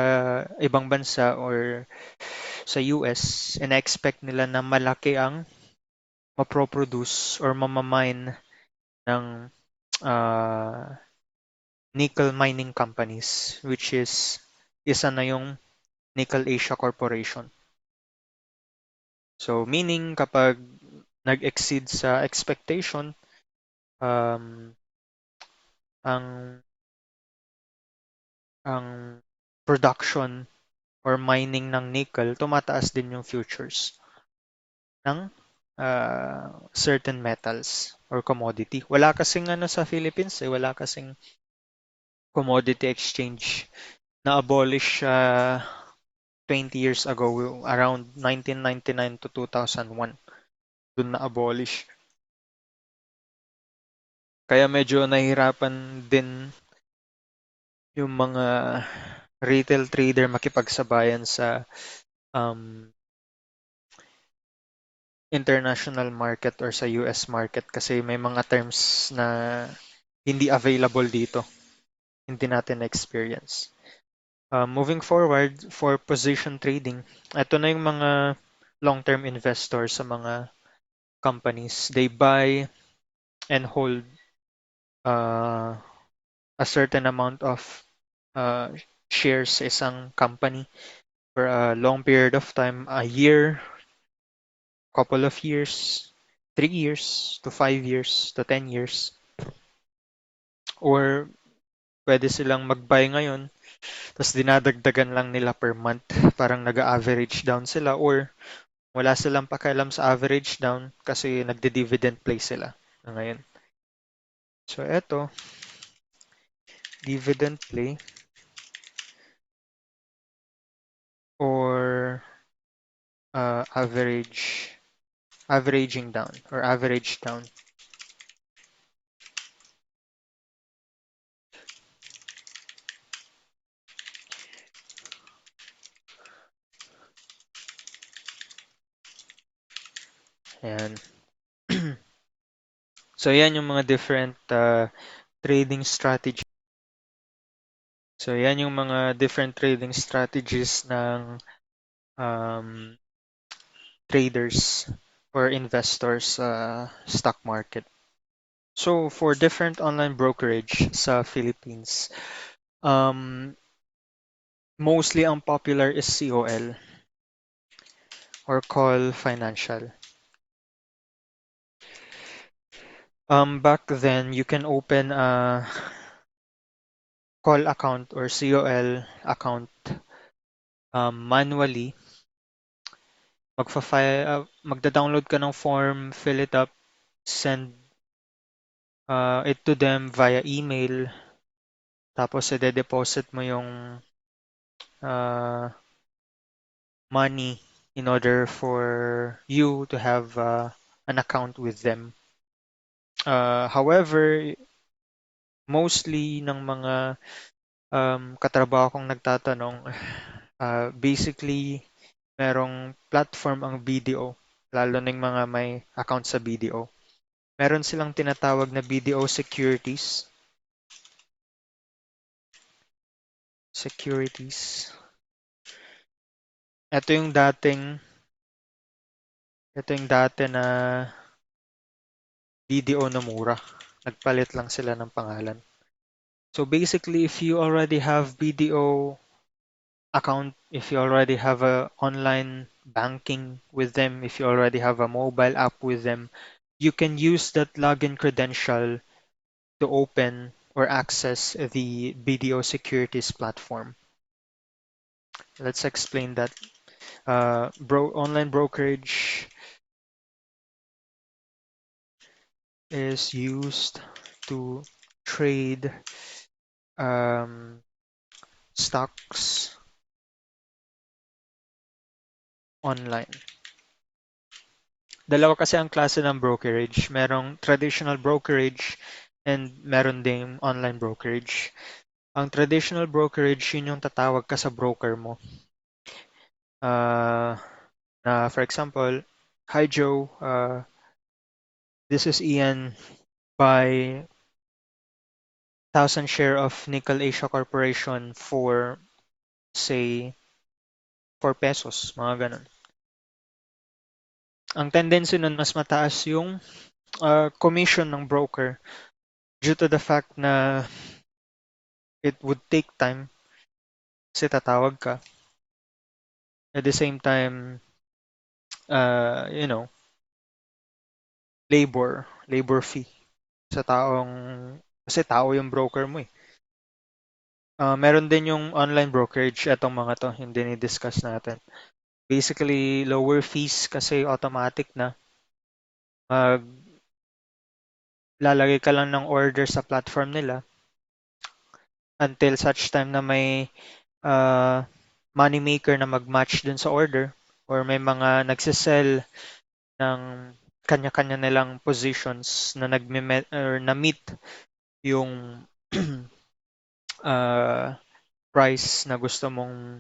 ibang bansa or sa US, ina-expect nila na malaki ang maproproduce or mamamine ng uh, nickel mining companies, which is isa na yung Nickel Asia Corporation. So meaning kapag nag-exceed sa expectation, um, ang ang production or mining ng nickel, tumataas din yung futures ng certain metals or commodity. Wala kasing ano sa Philippines, wala kasing commodity exchange na abolish 20 years ago, around 1999 to 2001. Dun na abolish. Kaya medyo nahihirapan din yung mga retail trader makipagsabayan sa um, international market or sa US market kasi may mga terms na hindi available dito, hindi natin experience. Moving forward, for position trading, ito na yung mga long-term investors sa mga companies. They buy and hold uh, a certain amount of uh, shares sa isang company for a long period of time, a year, couple of years, 3 years to 5 years to 10 years. Or pwede silang mag-buy ngayon, tapos dinadagdagan lang nila per month. Parang nag-average down sila or wala silang pakialam sa average down kasi nagde-dividend play sila ngayon. So eto, dividend play or averaging down or average down. Ayan. So yan yung mga different trading strategy. So yan yung mga different trading strategies ng um, traders or investors sa stock market. So for different online brokerage sa Philippines, um, mostly ang popular is COL or Call Financial. Back then, you can open a call account or COL account manually. Magda-download ka ng form, fill it up, send it to them via email, tapos i-deposit mo yung uh, money in order for you to have an account with them. However, mostly ng mga katrabaho kong nagtatanong, basically, merong platform ang BDO, lalo na yung mga may account sa BDO. Meron silang tinatawag na BDO Securities. Securities. Ito yung dating, ito yung dati na BDO na mura. Nagpalit lang sila ng pangalan. So basically, if you already have BDO account, if you already have a online banking with them, if you already have a mobile app with them, you can use that login credential to open or access the BDO Securities platform. Let's explain that. Online brokerage is used to trade um, stocks online. Dalawa kasi ang klase ng brokerage. Merong traditional brokerage and meron ding online brokerage. Ang traditional brokerage, yun yung tatawag ka sa broker mo. Uh, for example, hi Joe, this is Ian. Buy 1,000 share of Nickel Asia Corporation for, say, 4 pesos, mga ganun. Ang tendency nun, mas mataas yung commission ng broker due to the fact na it would take time kasi tatawag ka. At the same time, you know, labor fee sa taong, kasi tao yung broker mo eh. Meron din yung online brokerage, etong mga to, yung dinidiscuss natin. Basically, lower fees kasi automatic na. Lalagay ka lang ng order sa platform nila until such time na may uh, money maker na mag-match dun sa order or may mga nagsisell ng kanya-kanya nilang positions na or na-meet yung uh, price na gusto mong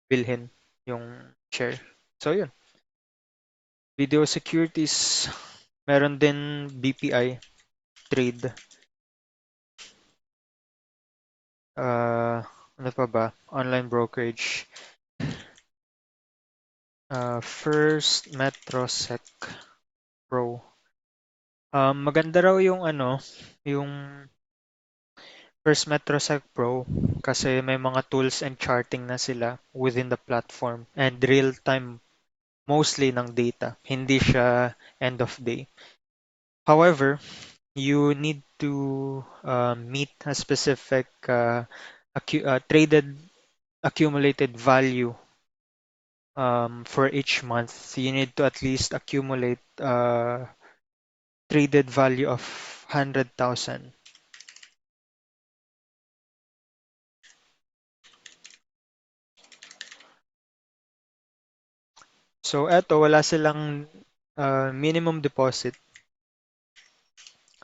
bilhin yung share. So yun. Video securities, meron din BPI trade. Ano pa ba? Online brokerage. First Metrosec Pro. Maganda raw yung ano, yung First Metrosec Pro kasi may mga tools and charting na sila within the platform and real time mostly ng data. Hindi siya end of day. However, you need to meet a specific traded accumulated value for each month. You need to at least accumulate traded value of 100,000. So eto, wala silang minimum deposit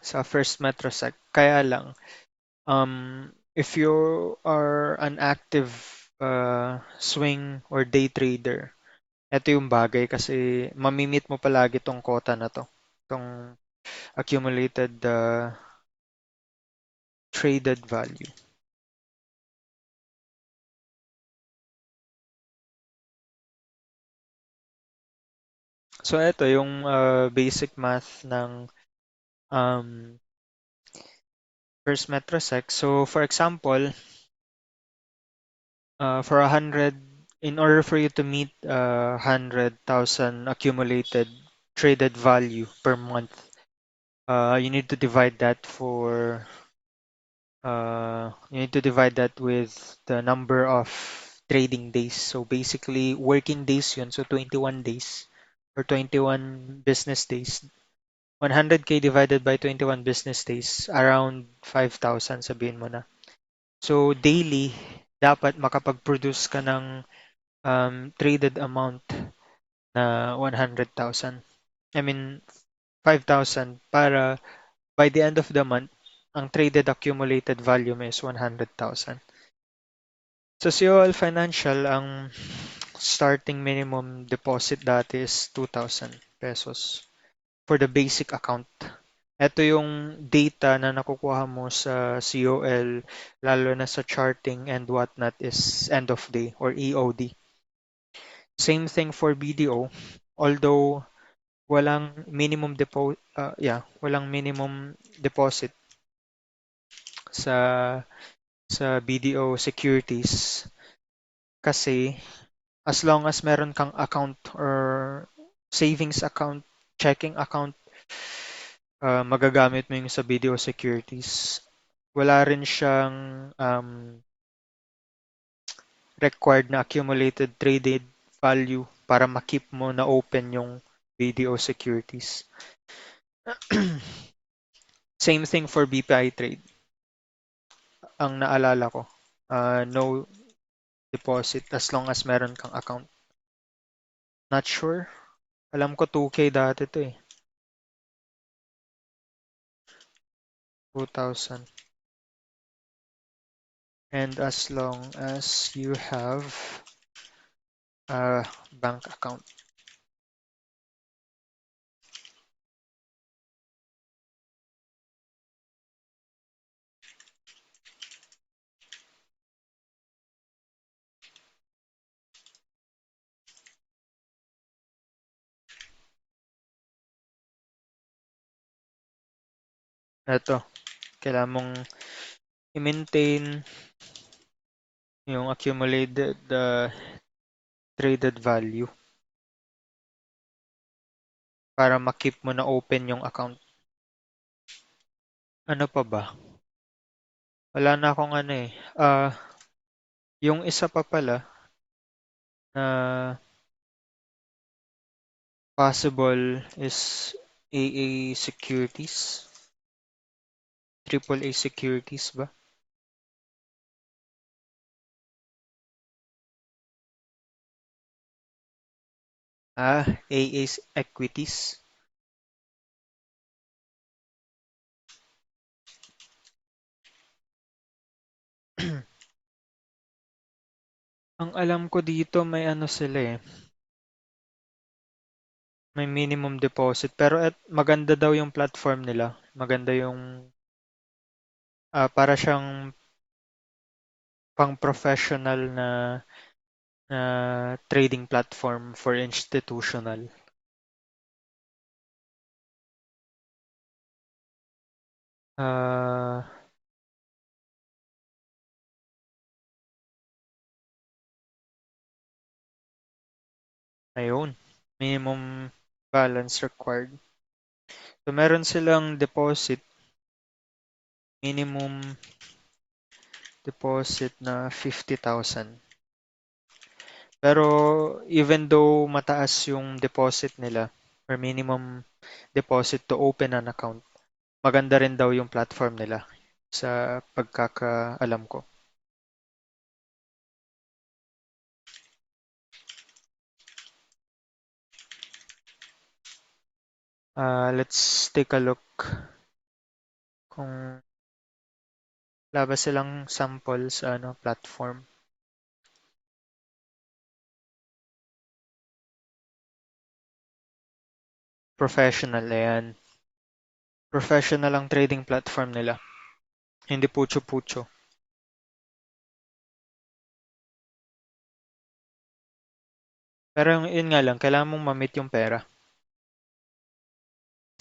sa First Metrosec. Kaya lang, if you are an active swing or day trader, ito yung bagay kasi mamimit mo palagi tong quota na to. Tong accumulated traded value. So ito yung basic math ng um, First Metrosec. So for example, for 100, in order for you to meet 100,000 accumulated traded value per month, you need to divide that with the number of trading days. So basically, working days yun. So 21 days or 21 business days. 100K divided by 21 business days, around 5,000 sabihin mo na. So daily, dapat makapag-produce ka ng traded amount na 100,000. I mean, 5,000 para by the end of the month, ang traded accumulated volume is 100,000. Sa COL Financial, ang starting minimum deposit dati is 2,000 pesos for the basic account. Ito yung data na nakukuha mo sa COL, lalo na sa charting and whatnot is end of day or EOD. Same thing for BDO, although walang minimum deposit sa BDO securities kasi as long as meron kang account or savings account, checking account, magagamit mo yung sa BDO securities. Wala rin siyang required na accumulated traded value para makip mo na open yung BDO securities. Same thing for BPI trade. Ang naalala ko, no deposit as long as meron kang account. Not sure. Alam ko 2K dati to eh. 2,000. And as long as you have bank account. Ito, kailangan mong i-maintain yung accumulated traded value para makip mo na open yung account. Ano pa ba? Wala na akong ano eh. Yung isa pa pala na possible is AA securities. Triple A securities ba? AA equities. Ang alam ko dito may ano sila eh. May minimum deposit. Pero maganda daw yung platform nila. Maganda yung para siyang pang professional na trading platform for institutional. Ah, ayun. Minimum balance required. So meron silang deposit, minimum deposit na 50,000. Pero even though mataas yung deposit nila or minimum deposit to open an account, maganda rin daw yung platform nila sa pagkakaalam ko. Let's take a look kung wala ba silang sample sa ano, platform. Professional, ayan. Professional ang trading platform nila. Hindi pucho-pucho. Pero yun nga lang, kailangan mong ma-meet yung pera.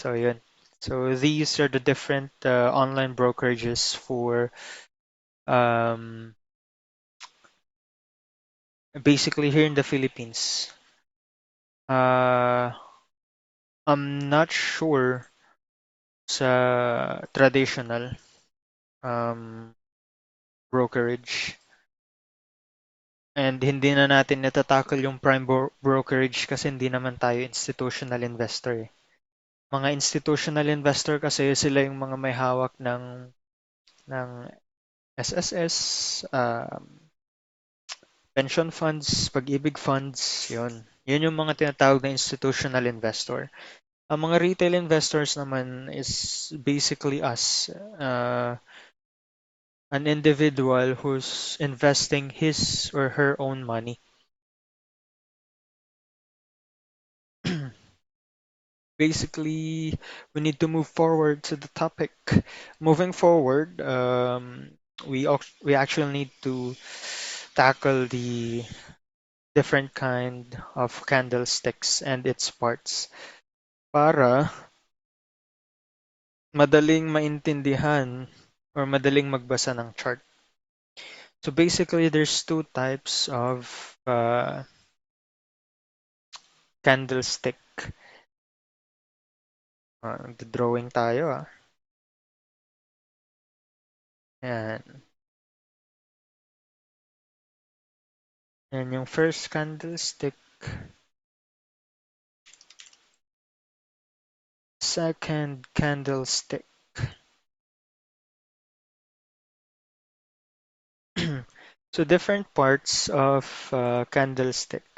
So, yun. So, these are the different online brokerages for um, basically here in the Philippines. Uh, I'm not sure sa traditional um, brokerage. And hindi na natin natatakal yung prime brokerage kasi hindi naman tayo institutional investor eh. Mga institutional investor kasi sila yung mga may hawak ng SSS, pension funds, pag-ibig funds, yun. Yun yung mga tinatawag na institutional investor. Ang mga retail investors naman is basically us, an individual who's investing his or her own money. Basically, we need to move forward to the topic. Moving forward, we actually need to tackle the different kind of candlesticks and its parts para madaling maintindihan or madaling magbasa ng chart. So basically, there's two types of candlestick. Drawing tayo ah. Yan. Yan yung first candlestick. Second candlestick. So different parts of candlestick.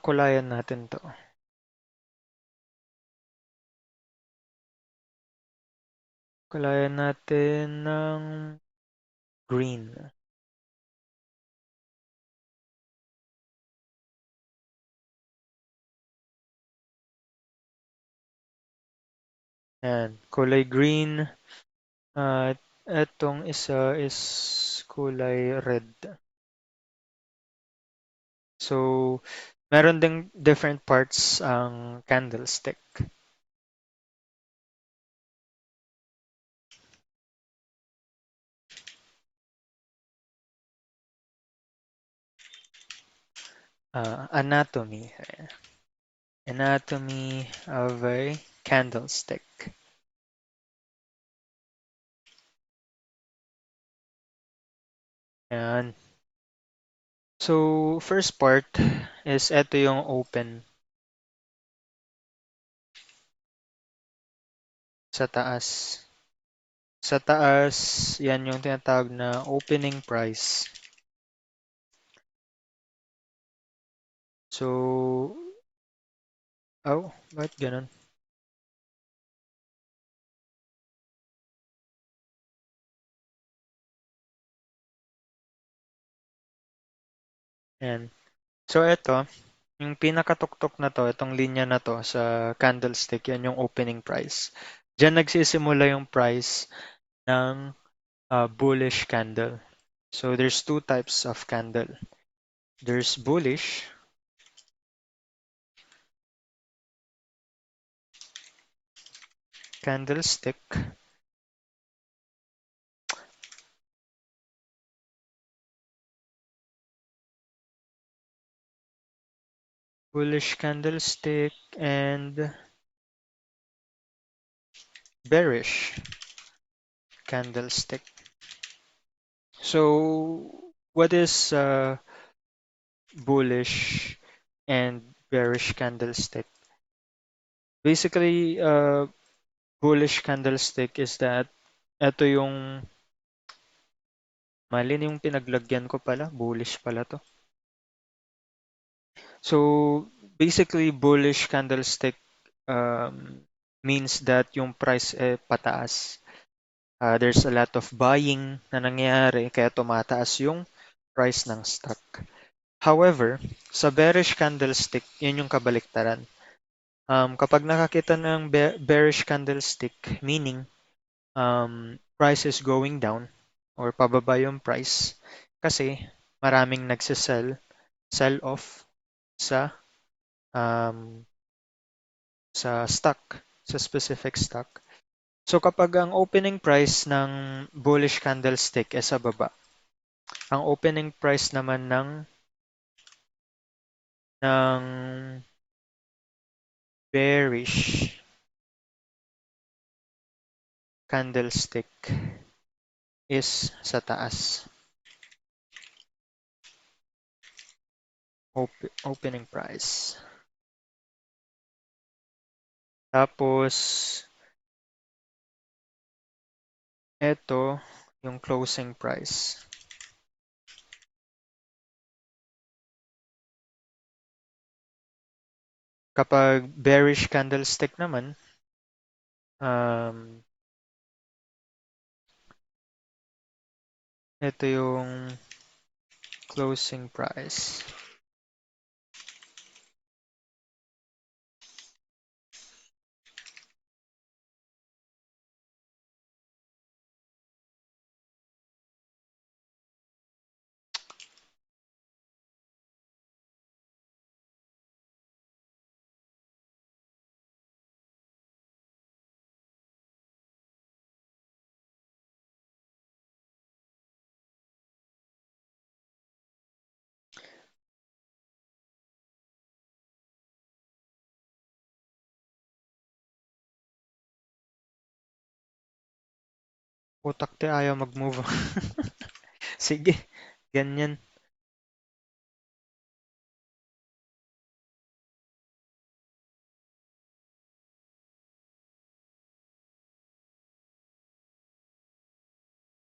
Kulayan natin to. Kulayan natin ng green. Ayan, kulay green. At etong isa is kulay red. So, meron ding different parts ang candlestick. Anatomy. Anatomy of a candlestick. Ayan. So, first part is ito yung open sa taas. Sa taas, yan yung tinatawag na opening price. So, ba't ganun? Ayan. So, ito, yung pinakatuktok na to, itong linya na to sa candlestick, yan yung opening price. Diyan nagsisimula yung price ng bullish candle. So, there's two types of candle. There's bullish candlestick. Bullish candlestick and bearish candlestick. So, what is bullish and bearish candlestick? Basically, bullish candlestick is that ito yung mali yung pinaglagyan ko pala, bullish pala to. So, basically, bullish candlestick means that yung price pataas. There's a lot of buying na nangyayari kaya tumataas yung price ng stock. However, sa bearish candlestick, yun yung kabaliktaran. Kapag nakakita ng bearish candlestick, meaning price is going down or pababa yung price kasi maraming sell off sa um, sa stock, sa specific stock. So kapag ang opening price ng bullish candlestick ay sa baba, ang opening price naman ng bearish candlestick is sa taas. Opening price. Tapos, ito yung closing price. Kapag bearish candlestick naman, ito yung closing price. Utak te ayaw mag-move. Sige, ganyan.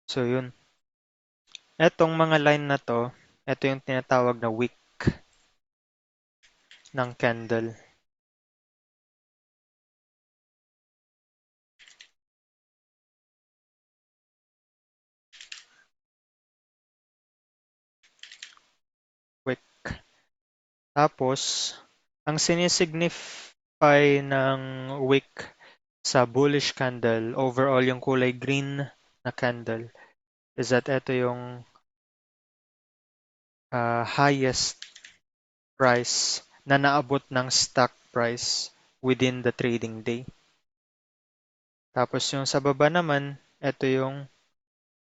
So yun. Etong mga line na to, ito yung tinatawag na wick ng candle. Wick. Tapos, ang sinisignify ng wick sa bullish candle, overall yung kulay green na candle is that ito yung highest price na naabot ng stock price within the trading day. Tapos yung sa baba naman, ito yung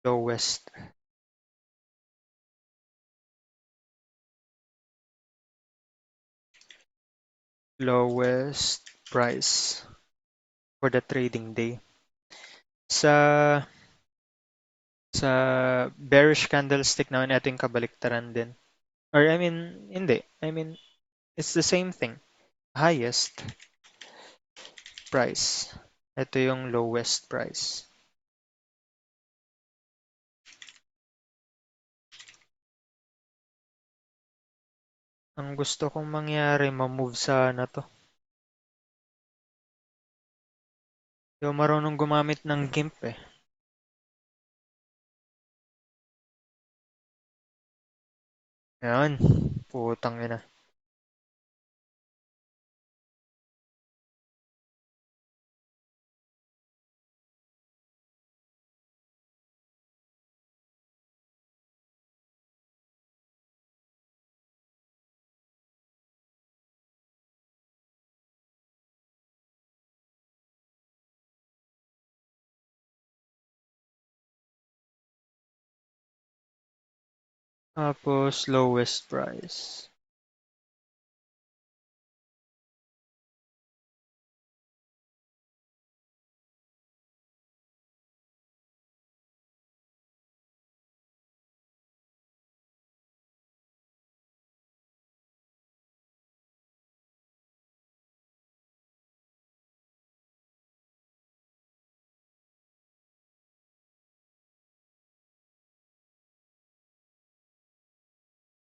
lowest. Lowest price for the trading day. Sa sa bearish candlestick naman, ito yung kabaliktaran din. Or I mean, hindi. I mean, it's the same thing. Highest price. Ito yung lowest price. Ang gusto kong mangyari, ma-move sana to. Yung marunong gumamit ng GIMP eh. Yan. Putang ina. Tapos, lowest price.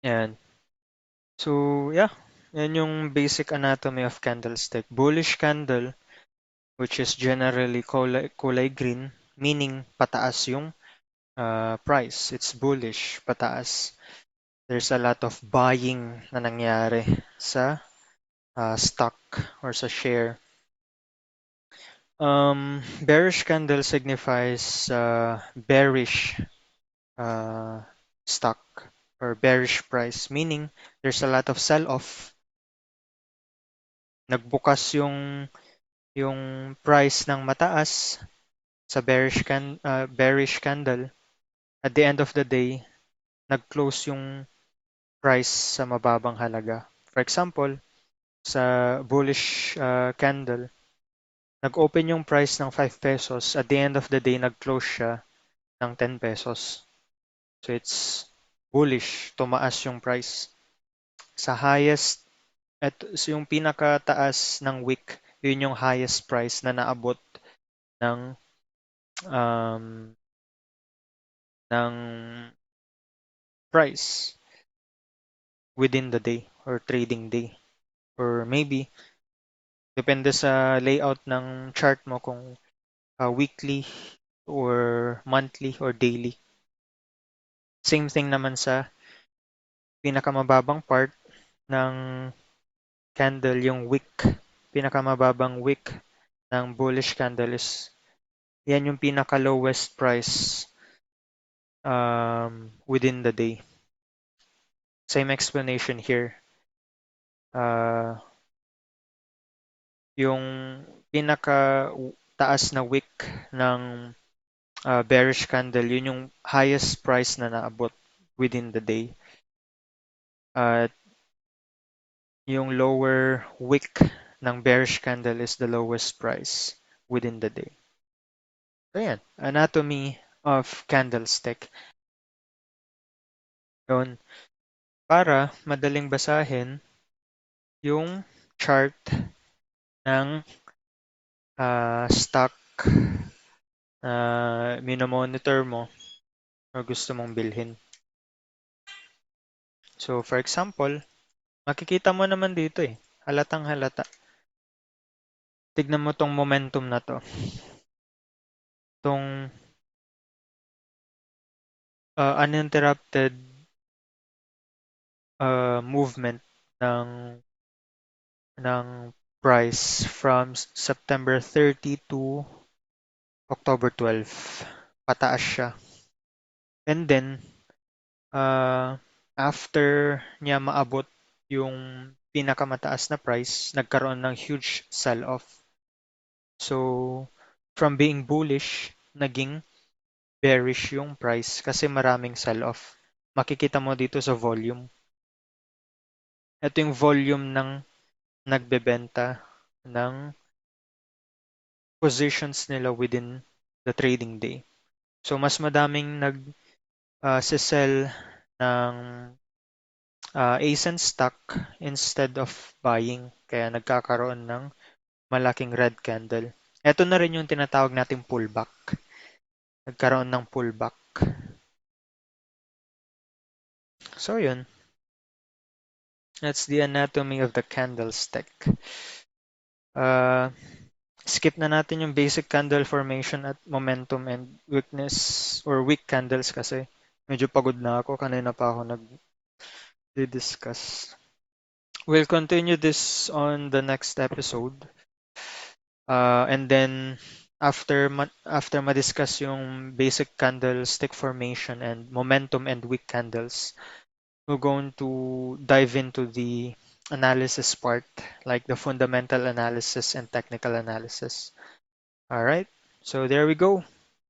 Yan. So, yeah. Yan yung basic anatomy of candlestick. Bullish candle, which is generally kulay green, meaning pataas yung price. It's bullish, pataas. There's a lot of buying na nangyari sa stock or sa share. Bearish candle signifies bearish uh, stock or bearish price, meaning there's a lot of sell-off. Nagbukas yung price ng mataas sa bearish candle. At the end of the day, nag-close yung price sa mababang halaga. For example, sa bullish candle, nag-open yung price ng 5 pesos. At the end of the day, nag-close siya ng 10 pesos. So it's bullish, tumaas yung price. Sa highest, so yung pinakataas ng wick, yun yung highest price na naabot ng um, ng price within the day or trading day. Or maybe, depende sa layout ng chart mo kung weekly or monthly or daily. Same thing naman sa pinakamababang part ng candle, yung wick. Pinakamababang wick ng bullish candle is yan yung pinaka lowest price within the day. Same explanation here. Yung pinaka taas na wick ng bearish candle, yun yung highest price na naabot within the day. At yung lower wick ng bearish candle is the lowest price within the day. So yan, anatomy of candlestick. Yun, para madaling basahin yung chart ng stock na minomonitor mo o gusto mong bilhin. So for example, makikita mo naman dito eh, halatang halata. Tignan mo tong momentum na to. Tong uninterrupted movement ng ng price from September 30 to October 12. Pataas siya. And then, uh, after niya maabot yung pinakamataas na price, nagkaroon ng huge sell-off. So, from being bullish, naging bearish yung price kasi maraming sell-off. Makikita mo dito sa volume. Ito yung volume ng nagbebenta ng positions nila within the trading day. So, mas madaming sell ng ASIN stock instead of buying. Kaya nagkakaroon ng malaking red candle. Ito na rin yung tinatawag nating pullback. Nagkaroon ng pullback. So, yun. That's the anatomy of the candlestick. Uh, skip na natin yung basic candle formation at momentum and weakness or weak candles kasi medyo pagod na ako. Kanina pa ako nag-discuss. We'll continue this on the next episode. And then after ma-discuss yung basic candlestick formation and momentum and weak candles, we're going to dive into the analysis part, like the fundamental analysis and technical analysis. All right, so there we go.